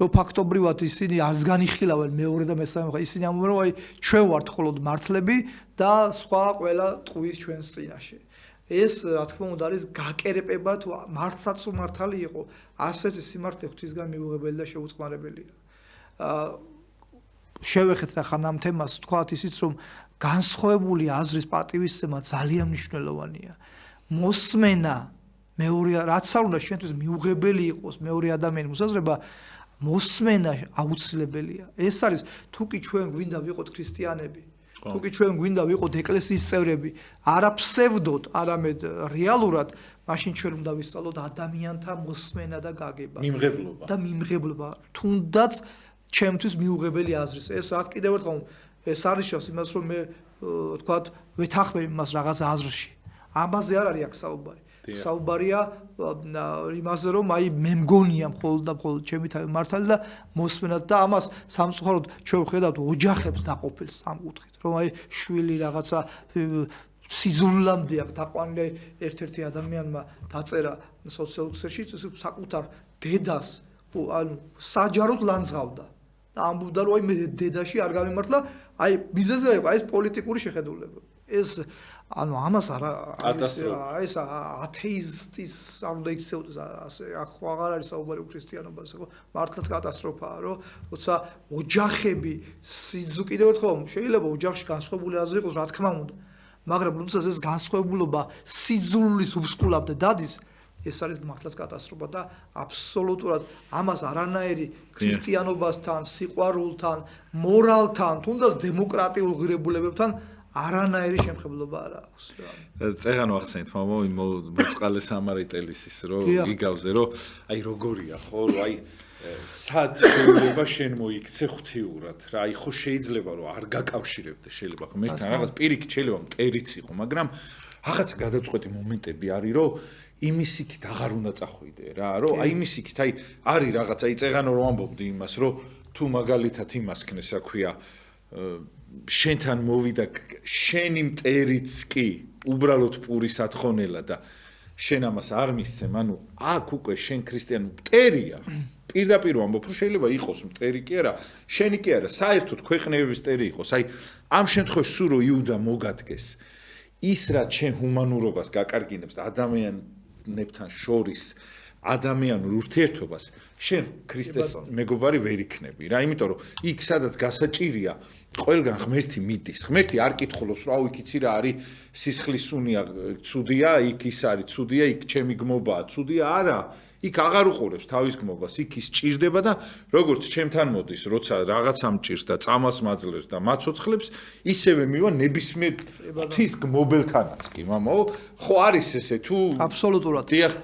რომ ფაქტობრივად ისინი არც განიხილავენ მეორე და მესამე მხარეს ისინი ამბობენ რომ აი ჩვენ ვართ მხოლოდ მართლები და სხვა ყველა ტყუის ჩვენს წინაშე. ეს რა თქმა უნდა არის გაკერებება თუ მართლაც უმართალი იყო ასეც სიმართლე ღვთისგან მიუღებელი და შეუწყმარებელია. შევეხეთ ახლა ამ თემას თქვათ ისიც რომ განსხვავებული აზრის პატივისცემა ძალიან მნიშვნელოვანია. მოსმენა მეორე რაც არ უნდა შენთვის მიუღებელი იყოს მეორე ადამიანის მოსაზრება მოსმენა აუცილებელია. ეს არის თუ კი ჩვენ გვინდა ვიყოთ ქრისტიანები თუ კი ჩვენ გვინდა ვიყოთ ეკლესიის წევრები, არა ფსევდოდ, არამედ რეალურად, მაშინ ჩვენ უნდა ვისწავლოთ ადამიანთა მოსმენა და გაგება. მიმღებლობა. თუნდაც ჩემთვის მიუღებელი აზრის. ეს რა კიდევ ერთხელ ეს არის შავს იმას რომ მე თქვათ ვეთანხმები მას რაღაც აზრში. ამაზე არ არის აქ საუბარი. საუბარია იმაზე რომ აი მე მგონია მხოლოდ და მხოლოდ ჩემი თავი მართალი და მოსმენად და ამას სამწუხაროდ ჩვენ ვხედავთ ოჯახებს დაყოფილს ამ კუთხით რომ აი შვილი რაღაცა სიზულამდე აქ დაყვანილი ერთ-ერთი ადამიანმა დაწერა სოციალურ ქსელში საკუთარ დედას ანუ საჯაროდ ლანძღავდა და ამბობდა რომ აი მე დედაში არ გამიმართლა აი მიზეზი რა იყო აი ეს პოლიტიკური შეხედულება ეს ანუ ამას არა ეს ათეისტის არ უნდა იქცეოდეს ასე აქ ხო აღარ არის საუბარი ქრისტიანობაზე ხო მართლაც კატასტროფაა რომ როცა ოჯახები კიდევ ერთხელ შეიძლება ოჯახში განსხვავებული აზრი იყოს რა თქმა უნდა მაგრამ როდესაც ეს განსხვავებულობა სიძულვის უბსკულამდე დადის ეს არის მართლაც კატასტროფა და აბსოლუტურად ამას არანაირი ქრისტიანობასთან, სიყვარულთან, მორალთან, თუნდაც დემოკრატიულ ღირებულებებთან არანაირი შემხებლობა არ აქვს. წეღანო ახსენეთ, მამო, იმ მოწყალე სამარიტელის ის რომ იგავზე რომ აი როგორია ხო, რომ აი სად შეიძლება შენ მოიქცე ღვთიურად რა აი ხო შეიძლება რომ არ გაკავშირებდე შეიძლება ხო მესთან რაღაც პირიქით შეიძლება მტერიც იყო მაგრამ რაღაც გადაწყვეტი მომენტები არის რომ იმის იქით აღარ უნდა წახვიდე რა რომ აი იმის იქით აი არის რაღაც აი წეღანო რომ ამბობდი იმას რომ თუ მაგალითად იმას ქნეს რა ქვია შენთან მოვიდა შენი მტერიც კი უბრალოდ პურის ათხონელა და შენ ამას არ მისცემ ანუ აქ უკვე შენ ქრისტიანი მტერია პირდაპირ ვამბობ რომ შეიძლება იყოს მტერი კი არა შენი კი არა საერთოდ ქვეყნების მტერი იყოს აი ამ შემთხვევაში სულ რომ იუდა მოგადგეს ის რაც შენ ჰუმანურობას გაკარგინებს და ადამიანებთან შორის ადამიანურ ურთიერთობას შენ ქრისტეს მეგობარი ვერ იქნები რა იმიტომ რომ იქ სადაც გასაჭირია ყველგან ღმერთი მიდის ღმერთი არ კითხულობს რომ აუ იქ იცი რა არის სისხლის უნია ცუდია იქ ის არის ცუდია იქ ჩემი გმობაა ცუდია არა იქ აღარ უყურებს თავის გმობას იქ ის ჭირდება და როგორც ჩემთან მოდის როცა რაღაცამ ჭირს და წამას მაძლევს და მაცოცხლებს ისევე მივა ნებისმიერ ღვთის გმობელთანაც კი მამაო ხო არის ესე თუ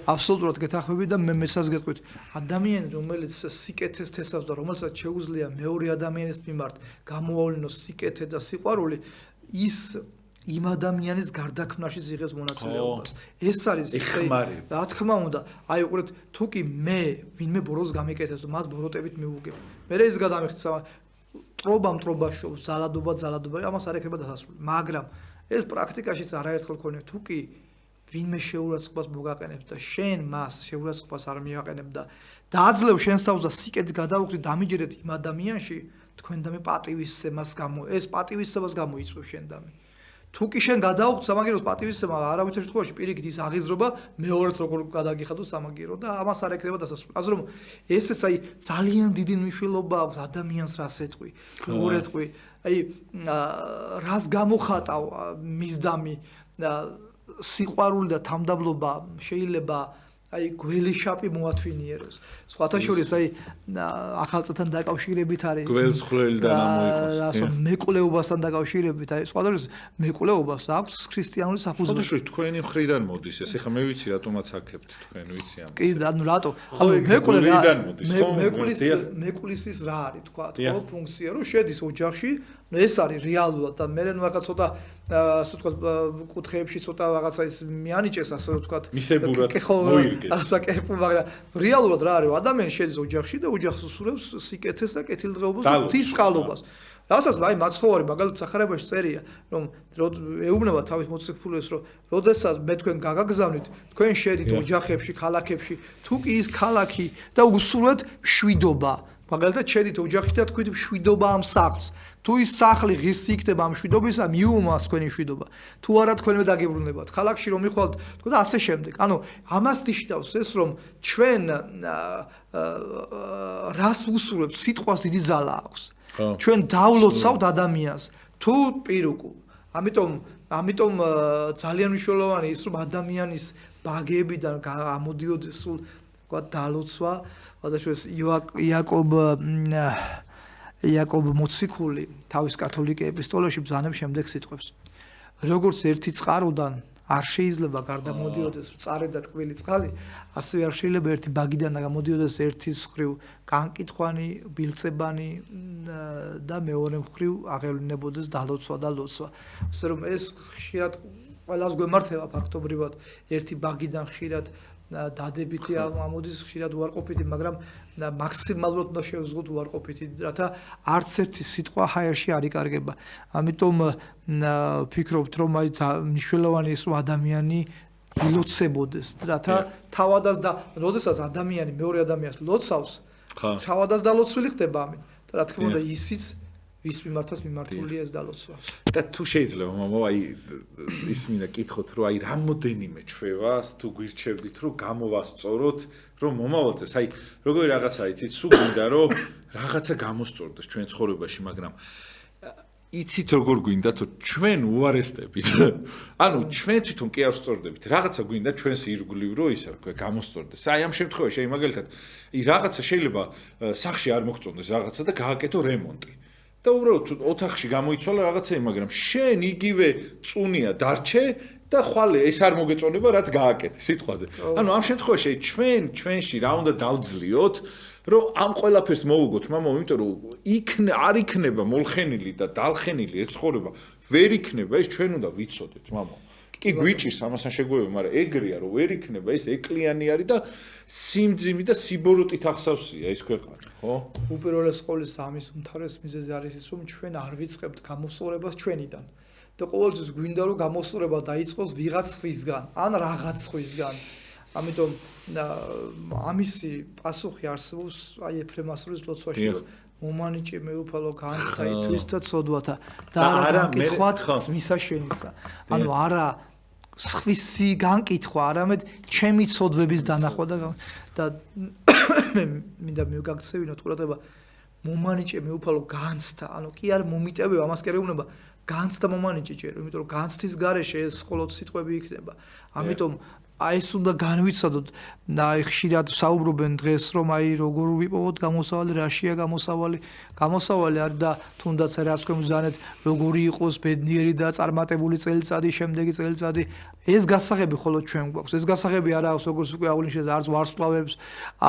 აბსოლუტურად გეთახმები და მე მესაც გეტყვით ადამიანი რომელიც სიკეთეს თესავს და რომელსაც შეუძლია მეორე ადამიანის მიმართ გამოავლინოს სიკეთე და სიყვარული ის იმ ადამიანის გარდაქმნაში იღებს მონაწილეობას. ეს არის რა თქმა უნდა, აი უყურეთ, თუ კი მე ვინმე ბოროს გამიკეთებს და მას ბოროტებით მივუგებ. მე ის გადამიხდა ტრობა შოვს, ზალადობა, ამას არ ეკება დასასრული. მაგრამ ეს პრაქტიკაშიც არაერთხელ ქონია, თუ კი ვინმე შეურაცხყოფას მოგაყენებს და შენ მას შეურაცხყოფას არ მიაყენებ და დააძლევ შენს თავს და სიკეთით გადავუხდი დამიჯერეთ იმ ადამიანში, თქვენ და მე პატივისცემას ეს პატივისცემას გამოიწვევს შენ და მე. თუ კი შენ გადაუხდ სამაგიეროს პატივისცემა არავითარ შემთხვევაში პირიქით ის აღიზრობა მეორედ როგორ გადაგიხადო სამაგიერო და ამას არ ეკნება დასასრული. ასე რომ ესეც აი ძალიან დიდი მნიშვნელობა აქვს ადამიანს რას ეტყვი, როგორ ეტყვი, აი რას გამოხატავ მისდამი სიყვარული და თამდაბლობა შეიძლება აი გველი შაპი მოათვინიეროს. სხვათა შორის აი ახალწლთან დაკავშირებით არის გველს ხვლელიდან ამოიღოს. ასე მეკვლეობასთან დაკავშირებით აი სხვათა შორის მეკვლეობას აქვს ქრისტიანული საფუძველი. სხვათა შორის თქვენი მხრიდან მოდის ეს ეხლა მე ვიცი რატომაც აქებთ თქვენ ვიცი ამას. კი ანუ რატო მეკვლის რა არის თქვა ხო ფუნქცია რომ შედის ოჯახში ეს არის რეალურად და მე რა ცოტა ასე ვთქვათ კუთხეებში ცოტა რაღაცა ის მიანიჭეს ასე რომ ვთქვათ მისებურად მოირგეს ასაკერპო მაგრამ რეალურად რა არის ადამიანი შედის ოჯახში და ოჯახს უსურვებს სიკეთეს და კეთილდღეობას და ღვთისწყალობას რასაც აი მაცხოვარი მაგალითად სახარებაში წერია რომ ეუბნება თავის მოციქულებს რომ როდესაც მე თქვენ გაგაგზავნით თქვენ შედით ოჯახებში ქალაქებში თუ კი ის ქალაქი და უსურვებთ მშვიდობა მაგალითად შედით ოჯახში და თქვით მშვიდობა ამ სახლს თუ ის სახლი ღირსი იქნება ამ მშვიდობისა მიუმას თქვენი მშვიდობა თუ არა თქვენმე დაგებრუნებათ ქალაქში რომ მიხვალთ თქო და ასე შემდეგ ანუ ამას ნიშნავს ეს რომ ჩვენ რას უსურვებთ სიტყვას დიდი ძალა აქვს ჩვენ დავლოცავთ ადამიანს თუ პირუკუ ამიტომ ძალიან მნიშვნელოვანი ის რომ ადამიანის ბაგებიდან ამოდიოდეს სულ თქვა დალოცვა შესაძლოა იაკობ მოციქული თავის კათოლიკე ეპისტოლეში ბრძანებს შემდეგ სიტყვებს როგორც ერთი წყაროდან არ შეიძლება გარდამოდიოდეს მწარე და ტკბილი წყალი ასევე არ შეიძლება ერთი ბაგიდან გამოდიოდეს ერთის მხრივ განკითხვანი ბილწებანი და მეორე მხრივ აღევლინებოდეს დალოცვა და ლოცვა ასე რომ ეს ხშირად ყველას გვემართება ფაქტობრივად ერთი ბაგიდან ხშირად დადებითი ამოდის ხშირად უარყოფითი, მაგრამ მაქსიმალურად უნდა შევზღოთ უარყოფითი, რათა არც ერთი სიტყვა ჰაერში არ იკარგება. ამიტომ ფიქრობთ, რომ აი მნიშვნელოვანი ის რომ ადამიანი ილოცებოდეს, რათა თავადაც და როდესაც ადამიანი მეორე ადამიანს ლოცავს, თავადაც დალოცვილი ხდება ამით. და რა თქმა უნდა ისიც ვის მიმართაც მიმართულია ეს დალოცვა. და თუ შეიძლება მამო აი ის მინდა კითხოთ რომ აი რამოდენიმე ჩვევას თუ გვირჩევდით რომ გამოვასწოროთ რომ მომავალწეს აი როგორი რაღაცა იცით სულ გვინდა რომ რაღაცა გამოსწორდეს ჩვენ ცხოვრებაში მაგრამ იცით როგორ გვინდა თუ ჩვენ უარესდებით ანუ ჩვენ თვითონ კი არ ვსწორდებით რაღაცა გვინდა ჩვენს ირგვლივ რომ ისე ვთქვი გამოსწორდეს აი ამ შემთხვევაში აი მაგალითად რაღაცა შეიძლება სახში არ მოგწონდეს რაღაცა და გააკეთო რემონტი და უბრალოდ ოთახში გამოიცვალა რაღაცა მაგრამ შენ იგივე წუნია დარჩე და ხვალე ეს არ მოგეწონება რაც გააკეთე სიტყვაზე ანუ ამ შემთხვევაში ჩვენში რა უნდა დავძლიოთ რომ ამ ყველაფერს მოვუგოთ მამო იმიტომ რომ არ იქნება molxenili და dalxenili ეს ცხოვრება ვერ იქნება ეს ჩვენ უნდა ვიცოდეთ მამო კი გვიჭირს ამასთან შეგვეუბნება მაგრამ ეგრეა რომ ვერ იქნება ეს ეკლიანი არის და სიმძიმი და სიბოროტით ახსავსია ეს ქვეყანა ხო უპირველეს ყოვლისა ამის უმთავრეს მიზეზი არის ის რომ ჩვენ არ ვიწყებთ გამოსწორებას ჩვენიდან და ყოველთვის გვინდა რომ გამოსწორება დაიწყოს ვიღაც სხვისგან ან რაღაც სხვისგან ამიტომ ამისი პასუხი არსებობს აი ეფრემასურის ლოცვაში მომანიჭე მეუფალო განცდა ითვისთ და ცოდვათა და არა გაკითხვათ მისაშენისა ანუ არა სხვისი განკითხვა არამედ ჩემი ცოდვების დანახვა და მე მინდა მივგაქცევინოთ ყურადღება მომანიჭე მეუფალო განცდა ანუ კი არ მომიტევება ამას კი არ ეუბნება განცდა მომანიჭე ჯერ იმიტომ რომ განცდის გარეშე ეს მხოლოდ სიტყვები იქნება ამიტომ აი ეს უნდა განვიცადოთ და აი ხშირად საუბრობენ დღეს რომ აი როგორ ვიპოვოთ გამოსავალი რაშია გამოსავალი არის და თუნდაც რაც თქვენ ვზანეთ როგორი იყოს ბედნიერი და წარმატებული წელიწადი შემდეგი წელიწადი ეს გასაღები ხოლმე ჩვენ გვაქვს ეს გასაღები არ აქვს როგორც უკვე აღნიშნეთ არც ვარსკვლავებს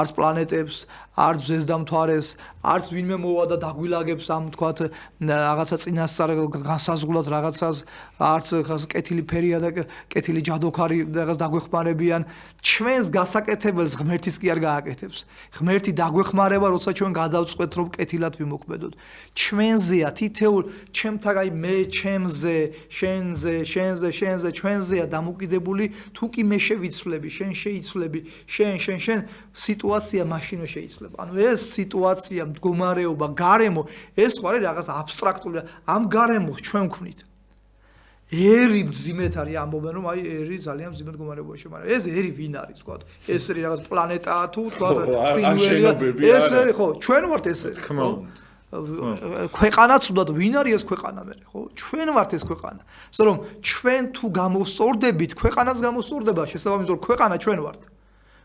არც პლანეტებს არც ზესდამთვარეს არც ვინმე მოვა და დაგვილაგებს ამ თქვათ რაღაცა წინასწარ განსაზღვრულად რაღაცას არც კეთილი ფერია და კეთილი ჯადოქარი რაღაც დაგვეხმარებიან ჩვენს გასაკეთებელს ღმერთიც კი არ გააკეთებს ღმერთი დაგვეხმარება როცა ჩვენ გადავწყვეტ რომ კეთილად ვიმოქმედოთ ჩვენზეა თითეულ ჩემთან აი მე ჩემზე შენზე ჩვენზეა დამოკიდებული თუ კი მე შევიცვლები შენ შეიცვლები შენ სიტუაცია მაშინვე შეიცვლება ანუ ეს სიტუაცია მდგომარეობა გარემო ეს ხო არის რაღაც აბსტრაქტული ამ გარემოს ჩვენ ვქვნით ერი მძიმეთ არის ამბობენ რომ აი ერი ძალიან მძიმეთ მდგომარეობაში მაგრამ ეს ერი ვინ არის თქვა ეს ერი რაღაც პლანეტაა თუ თქვა ფრინველია ეს ერი ხო ჩვენ ვართ ეს ერი ხო ქვეყანაც უნდა ვინ არის ეს ქვეყანა მე ხო ჩვენ ვართ ეს ქვეყანა ასე რომ ჩვენ თუ გამოსწორდებით ქვეყანას გამოსწორდება შესაბამისად რომ ქვეყანა ჩვენ ვართ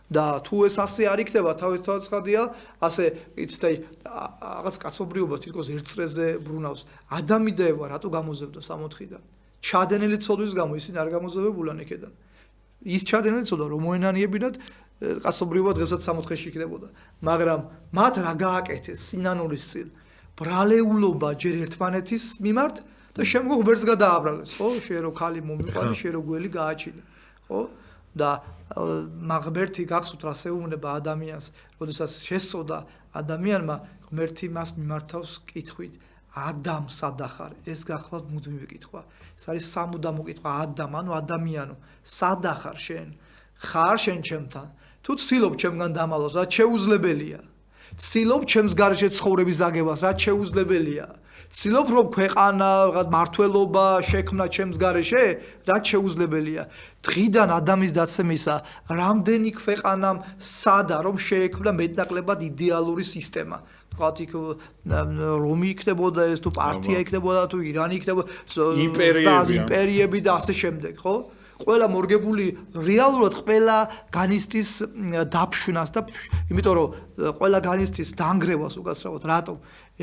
და თუ ეს ასე არ იქნება თავისთავადია ასე იცით აი რაღაც კაცობრიობა თითქოს ერთ წრეზე ბრუნავს ადამი და ევა რატო გამოზევდა 64-დან ჩადენილი ცოდვის გამო ისინი არ გამოზევებულან იქედან ის ჩადენილი ცოდა რომ მოენანიებინათ კაცობრიობა დღესაც 64-ში იქნებოდა მაგრამ მათ რა გააკეთეს სინანულის წინ ბრალეულობა ჯერ ერთმანეთის მიმართ და შემდგომ ღმერთს გადააბრალეს ხო შენ რო ხალი მომიყვანე შენ რო გველი გააჩინე ხო და ღმერთი გახსოვთ რა შეუმნება ადამიანს როდესაც შესწოდა ადამიანმა ღმერთი მას მიმართავს კითხვით ადამ სადახარ ეს გახლავთ მუდმივი კითხვა ეს არის სამუდამო კითხვა ადამ ანუ ადამიანო სადახარ შენ ხარ შენ ჩემთან თუ ცდილობ ჩემგან დამალოს რა შეუძლებელია ცდილობ ჩემს გარეშე ცხოვრების აგებას რა შეუძლებელია ცდილობ რომ ქვეყანა რაღაც მართლობა შექმნა ჩემს გარეშე რა შეუძლებელია დღიდან ადამიანის დაცემისა რამდენი ქვეყანამ სადა რომ შეექმნა მეტნაკლებად იდეალური სისტემა თქვათ იქ რომი იქნებოდა ეს თუ პარტია იქნებოდა თუ ირანი იქნებოდა იმპერიები და ასე შემდეგ ხო ყველა მორგებული რეალურად ყველა განისტის დაფშვნას და იმიტომ რომ ყველა განისტის დანგრევას უკაცრავად რატომ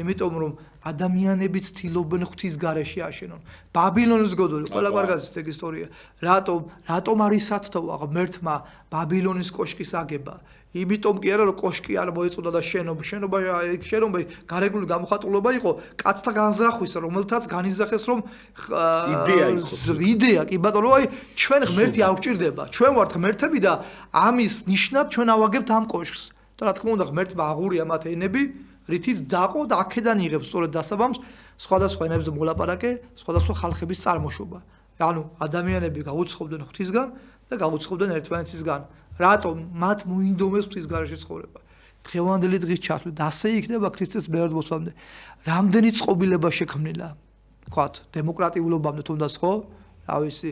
იმიტომ რომ ადამიანები ცდილობენ ღვთის გარეშე აშენონ. ბაბილონის გოდოლი ყველა კარგად ეგ ისტორია. რატომ არის სათხოვა ღმერთმა ბაბილონის კოშკის აგება? იმიტომ კი არა რომ კოშკი არ მოეწოდა და შენობა გარეგული გამოხატულობა იყო კაცთა განზრახვის, რომელთაც განიზრახეს რომ იდეა კი ბატონო, აი ჩვენ ღმერთი არ გვჭირდება. ჩვენ ვართ ღმერთები და ამის ნიშნად ჩვენ ავაგებთ ამ კოშკს. და რა თქმა უნდა ღმერთმა აღურია მათ ენები, რითიც დაყო და აქედან იღებს სწორედ დასაბამს სხვადასხვა ენებზე მოლაპარაკე, სხვადასხვა ხალხების წარმოშობა. ანუ ადამიანები გაუცხობდნენ ღვთისგან და გაუცხობდნენ ერთმანეთისგან. რატომ მათ მოინდომეს ღვთის გარეშე ცხოვრება? დღევანდელი დღის ჩათვლით ასე იქნება ქრისტეს მერდბოსამდე. რამდენი წყობილება შექმნილა? თქვათ, დემოკრატიულობამდე თუნდაც ხო? თავისი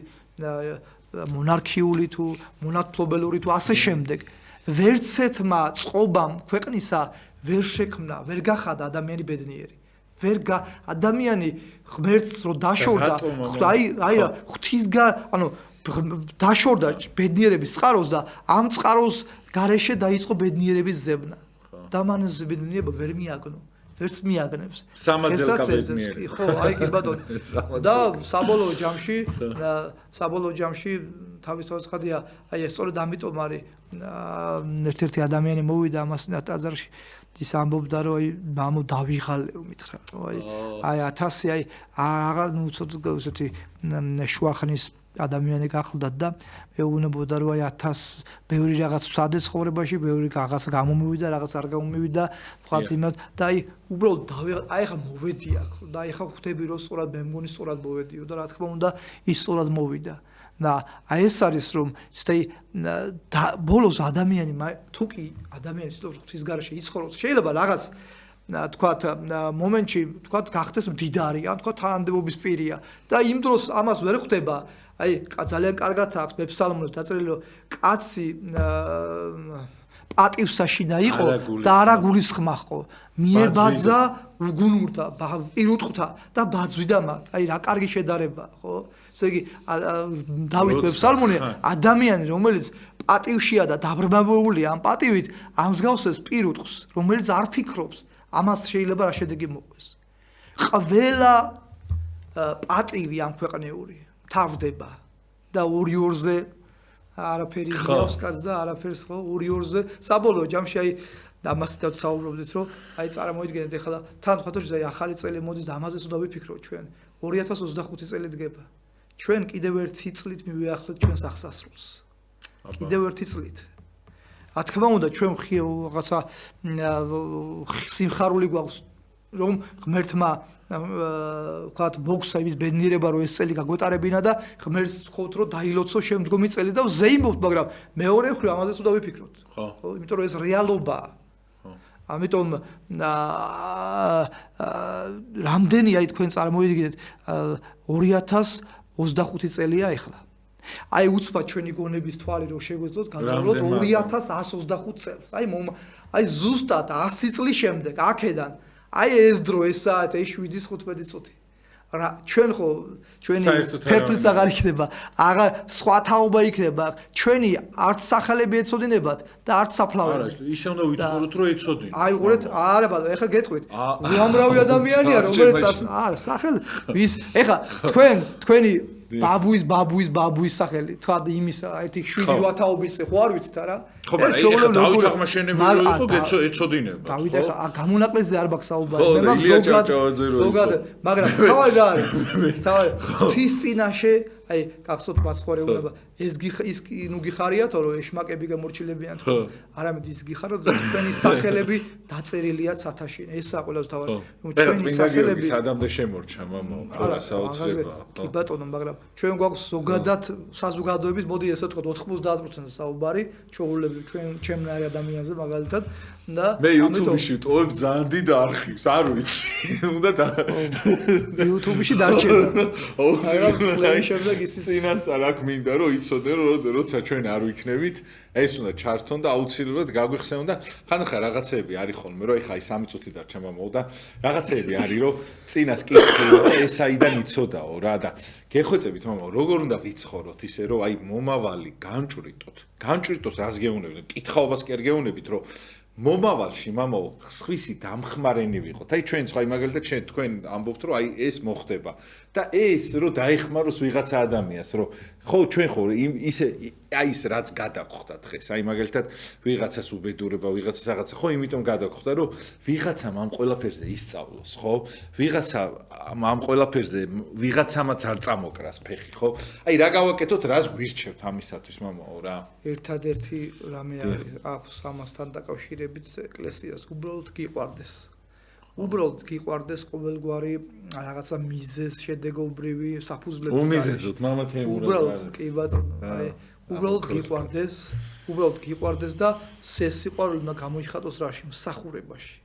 მონარქიული თუ მონათმფლობელური თუ ასე შემდეგ. ვერცეთმა წყობამ ქვეყნისა ვერ შექმნა, ვერ გახადა ადამიანი ბედნიერი. ადამიანი ღმერთს რო დაშორდა, აი რა ღვთისგან, ანუ დაშორდა ბედნიერების წყაროს და ამ წყაროს გარეშე დაიწყო ბედნიერების ზებნა. და მან ეს ბედნიერება ვერ მიაგნო, ვერც მიაგნებს. სამაძელკაბედნიერი. ხო, აი კი ბატონო. და საბოლოო ჯამში თავის ცხადია, აი ეს სწორედ ამიტომ არის ერთ-ერთი ადამიანი მოვიდა ამას ტაძარში. ის ამბობდა რომ აი მამო დავიღალე მითხრა რომ აი 1000 აი აღარ ნუ ცოტა ესეთი შუახნის ადამიანი გახლდათ და მეუბნებოდა რომ აი 1000 ბევრი რაღაც ვსადე ცხოვრებაში, ბევრი რაღაც გამომივიდა, რაღაც არ გამომივიდა, თქვათ იმათ და აი უბრალოდ აი ხა მოვედი აქ და აი ხა ხვდები რომ სწორად მე მგონი სწორად მოვედიო და რა თქმა უნდა ის სწორად მოვიდა. და აი ეს არის რომ ბოლოს ადამიანი თუ კი ადამიანი ღვთის გარეშე იცხოვრობს, შეიძლება რაღაც თქვათ მომენტში თქვათ გახდეს მდიდარი, ან თქვათ თანამდებობის პირია და იმ დროს ამას ვერ ხვდება. აი ძალიან კარგად აქვს მეფსალმონს დაწერილი რომ კაცი პატივსაშინა იყო და არა გულისხმახო. მიებაძა უგუნურთა, პირუტყვთა და ბაძვიდა მათ. აი რა კარგი შედარება, ხო? ესე იგი დავით მეფსალმონი ადამიანი რომელიც პატივშია და დაბრმავებულია ამ პატივით ამსგავსებს პირუტყვს, რომელიც არ ფიქრობს, ამას შეიძლება რა შედეგი მოყვეს. ყველა პატივი ამ ქვეყნიური თავდება და ორი-ორზე არაფერი გავს კაც და არაფერს ხო ორი-ორზე საბოლოო ჯამში აი ამასაც საუბრობდით რომ აი წარმოიდგინეთ ეხლა თან ხოთოში აი ახალი წელი მოდის და ამაზეც უნდა ვიფიქროთ ჩვენ 2025 წელი დგება ჩვენ კიდევ ერთი წლით მივიახლეთ ჩვენს აღსასრულს კიდევ ერთი წლით რა თქმა უნდა ჩვენ რაღაცა სიმხარული გვაქვს რომ ღმერთმა ვთქვათ ბოქსა იმის ბედნიერება რომ ეს წელი გაგვეტარებინა და ღმერთს ვთხოვთ რომ დაილოცო შემდგომი წელი და ვზეიმობთ მაგრამ მეორე მხრივ ამაზეც უნდა ვიფიქროთ ხო იმიტომ რომ ეს რეალობაა ამიტომ რამდენი აი თქვენ წარმოიდგინეთ 2025 წელია ახლა აი უცბად ჩვენი გონების თვალი რომ შეგვეძლოთ განავლოთ 2125 წელს აი ზუსტად 100 წლის შემდეგ აქედან აი ეს დრო ეს საათი 7:15 წუთი რა ჩვენ ხო ჩვენი ფერფლიც აღარ იქნება აღარ სხვა თაობა იქნება ჩვენი არც სახელები ეცოდინებათ და არც საფლავები არა ისე უნდა ვიცხოვროთ რომ ეცოდინოთ აი უყურეთ არა ბატონო ეხლა გეტყვით უამრავი ადამიანია რომელიც არა სახელი ვის ეხლა თქვენი ბაბუის სახელი თქვა იმის ერთი 7 თაობის ხო არ ვიცით არა ხო მაგრამ დავით აღმაშენებელი იყო ეცოდინება დავით ეხლა გამონაკლისზე არ მაქვს საუბარი მე მაქვს ზოგადად მაგრამ თავი რა არის თავი თის წინაშე აი გახსოვთ მასხარეულობა ეს ნუ გიხარიათო რომ ეშმაკები გამორჩილებიან თქო არამედ ის გიხაროთ რომ თქვენი სახელები დაწერილია ცათაში ესა ყველას თავი ჩვენი სახელები სადამდე შემორჩა მამა ყველა საოცრება ხო ბატონო მაგრამ ჩვენ გვაქვს ზოგადად საზოგადოების მოდი ესე ვთქვათ 90% საუბარი ჩაულები ჩვენ ჩემნაირ ადამიანზე მაგალითად და მე YouTube-ში ვტოვებ ძალიან დიდ არქივს არ ვიცი უნდა YouTube-ში დარჩება აი წინასწარ აქ მინდა რომ იცოდე რომ როცა ჩვენ არ ვიქნებით ეს უნდა ჩართონ და აუცილებლად გაგვიხსენონ და ხანახა რაღაცეები არის ხოლმე რომ ეხა 3 წუთი დარჩა მომავალ და რაღაცეები არის რომ წინას კითხე და ეს აიდან იცოდაო რა და გეხვეწებით მამა როგორ უნდა ვიცხოვროთ ისე რომ აი მომავალი განჭრიტოს რას გეუნებთ კითხაობას კი არ გეუნებით რომ მომავალში მამაო ხსვისი დამხმარენი ვიყოთ. აი ჩვენ სხვა მაგალითად თქვენ ამბობთ რომ აი ეს მოხდება და ეს რომ დაეხმაროს ვიღაცა ადამიანს რომ ხო ჩვენ ხო ისე აი ის რაც გადაგხვდა დღეს აი მაგალითად ვიღაცას უბედურება ვიღაცას რაღაცა ხო იმიტომ გადაგხვდა რომ ვიღაცამ ამ ყველაფერზე ისწავლოს ხო ვიღაცა ამ ყველაფერზე ვიღაცამაც არ წამოკრას ფეხი ხო აი რა გავაკეთოთ რას გვირჩევთ ამისათვის მამაო რა ერთადერთი რამე აქვს ამასთან დაკავშირებით ეკლესიას უბრალოდ გიყვარდეს უბრალოდ გიყვარდეს ყოველგვარი რაღაცა მიზეზ შედეგობრივი საფუძვლების უმიზეზოდ მამა თემურად უბრალოდ კი ბატონო აი უბრალოდ გიყვარდეს და ეს სიყვარული უნდა გამოიხატოს რაში მსახურებაში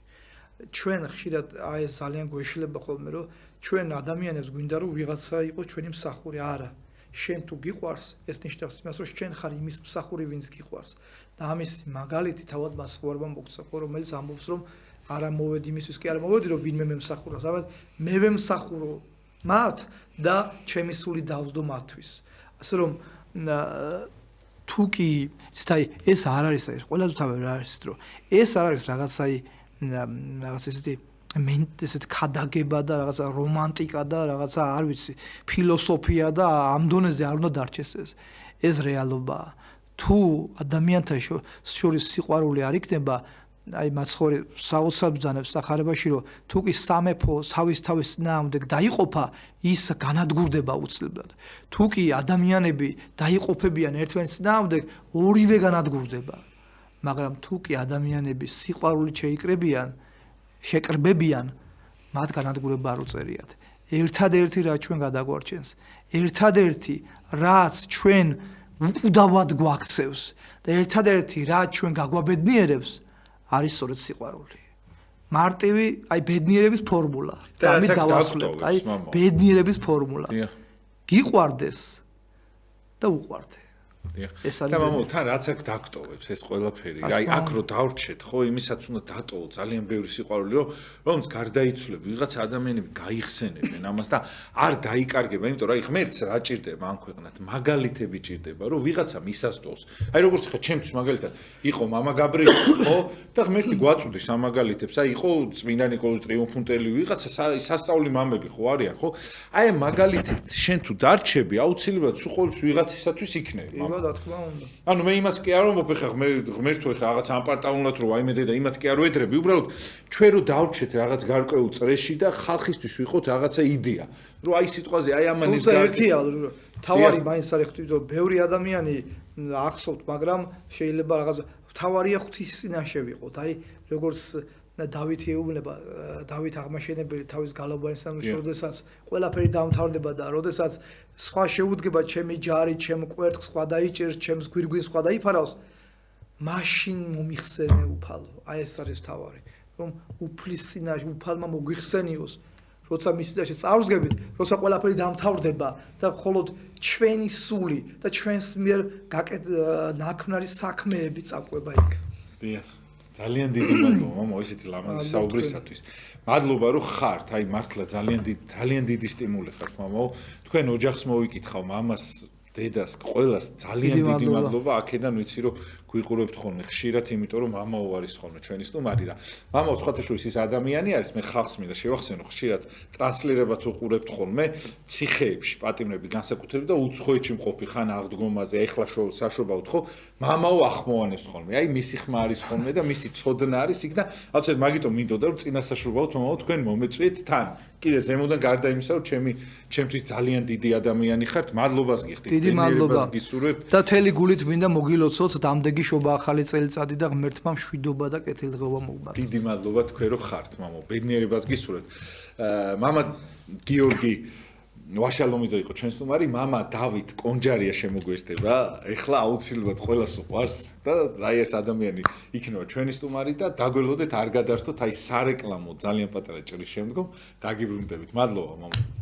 ჩვენ ხშირად აი ეს ძალიან გვეშლება ხოლმე რომ ჩვენ ადამიანებს გვინდა რომ ვიღაცა იყოს ჩვენი მსახური არა შენ თუ გიყვარს ეს ნიშნავს იმას რომ შენ ხარ იმის მსახური ვინც გიყვარს და ამის მაგალითი თავად მასხوارება მოგცა ხო რომელიც ამბობს რომ არა მოვედი იმისთვის კი არა მოვედი რომ ვინმე მემსახუროს ამათ მე ვემსახურო მათ და ჩემი სული დავსდო მათთვის ასე რომ თუ კი ცታይ ეს არ არის ეს ყველაზე თავი რა არის რომ ეს არ არის რაღაცა ესეთი ესეთ ქადაგება და რაღაცა რომანტიკა და რაღაცა არ ვიცი ფილოსოფია და ამ დონეზე არ უნდა დარჩეს ეს რეალობაა თუ ადამიანთა შორის სიყვარული არ იქნება აი მაცხოვრი საოცრად ბრძანებს სახარებაში რომ თუ კი სამეფო თავის წინააღმდეგ დაიყოფა ის განადგურდება უცლებად თუ კი ადამიანები დაიყოფებიან ერთმანეთის წინააღმდეგ ორივე განადგურდება მაგრამ თუ კი ადამიანები სიყვარულით შეკრებებიან მათ განადგურება არ უწერიათ ერთადერთი რაც ჩვენ გადაგვარჩენს ერთადერთი რაც ჩვენ უკუდავად გვაქცევს და ერთადერთი რაც ჩვენ გაგვაბედნიერებს არის სწორედ სიყვარული. მარტივი, აი ბედნიერების ფორმულა. და ამით დავასრულებთ. აი ბედნიერების ფორმულა. გიყვარდეს და უყვარდე. ეს არის და მამო თან რაც აქ დაგტოვებს ეს ყველაფერი. აი აქ რო დავრჩეთ, ხო, იმისაც უნდა დატოვო ძალიან ბევრი სიყვარული, რომც გარდაიცვლებ, ვიღაც ადამიანები გაიხსენებენ ამას და არ დაიკარგება, იმიტომ რომ აი ღმერთს რა ჭირდება ამ ქვეყნად, მაგალითები ჭირდება, რომ ვიღაცა მისასწორს. აი როგორც ხა ჩემთვის მაგალითად იყო მამა გაბრიელი, ხო? და ღმერთი გვაწვდის ამ მაგალითებს. აი იყო წმინდა ნიკოლოზ ტრიუმფუნტელი, ვიღაცა სასწაული მამები ხო არიან, ხო? აი მაგალითი შენ თუ დარჩები, აუცილებლად სულ ყოველთვის ვიღაცისათვის იქნები. რა თქმა უნდა. ანუ მე იმას კი არ ვამბობ ხა ღმერთო ხა რაღაც ამპარტაუნად რო აი მე და იმათ კი არ ვედრები, უბრალოდ ჩვენ რო დავრჩეთ რაღაც გარკვეულ წრეში და ხალხისთვის ვიყოთ რაღაცა იდეა. რომ აი სიტყვაზე აი ამანის ერთია, თავარი მაინც არის ხვდით რომ ბევრი ადამიანი ახსოვთ, მაგრამ შეიძლება რაღაც თავარია ღვთის წინაშე ვიყოთ. აი როგორც დავითი ეუბნება, დავით აღმაშენებელი თავის გალობანისთან, როდესაც ყველაფერი დამთავრდება და როდესაც სხვა შეუდგება ჩემი ჯარი, ჩემ კვერთხს სხვა დაიჭერს, ჩემს გვირგვინს სხვა დაიფარავს, მაშინ მომიხსენე უფალო. აი ეს არის თავარი, რომ უფლის წინაშე უფალმა მოგვიხსენიოს, როცა მის წინაშე წარვსგებით, როცა ყველაფერი დამთავრდება და მხოლოდ ჩვენი სული და ჩვენს მიერ ნაქმნარი საქმეები წაყვება იქ. დიახ. ძალიან დიდი მადლობა მამო ესეთი ლამაზი საუბრისათვის. მადლობა რომ ხართ, აი მართლა ძალიან დიდი სტიმული ხართ მამო. თქვენ ოჯახს მოვიკითხავ, მამას, დედას, ყველას ძალიან დიდი მადლობა. აქედან ვიცი რომ გვიყურებთ ხოლმე ხშირად, იმიტომ რომ მამაო არის ხოლმე ჩვენი სტუმარი და მამაო სხვათა შორის ის ადამიანი არის, მე ხალხს მინდა შევახსენო ხშირად ტრანსლირებად უყურებთ ხოლმე ციხეებში პატიმრები განსაკუთრებით და უცხოეთში მყოფი ხან აღდგომაზე, ეხლა საშობაოდ ხო, მამაო ახმოვანებს ხოლმე. აი მისი ხმა არის ხოლმე და მისი ცოდნა არის იქ და ალბათ მაგიტომ მინდოდა რომ წინასაშობაოდ მამაო თქვენ მომეწვიეთ თან. კიდე ზემოდან გარდა იმისა რომ ჩემთვის ძალიან დიდი ადამიანი ხართ, მადლობას გიხდით. დიდი მადლობა და თელი გულით მინდა მოგილოცოთ დამდეგი შობა ახალი წელიწადი და ღმერთმა მშვიდობა და კეთილდღეობა მოგმართ. დიდი მადლობა თქვენ რომ ხართ მამო, ბედნიერებას გისურვებთ. მამა გიორგი ვაშალომიძე იყო ჩვენს სტუმარი, მამა დავით კონჯარია შემოგვერთება. ეხლა აუცილებლად ყველას უყვარს და აი ეს ადამიანი იქნება ჩვენი სტუმარი და დაგველოდეთ არ გადარჩოთ აი სარეკლამო ძალიან პატარა ჭრის შემდგომ დაგიბრუნდებით. მადლობა მამა.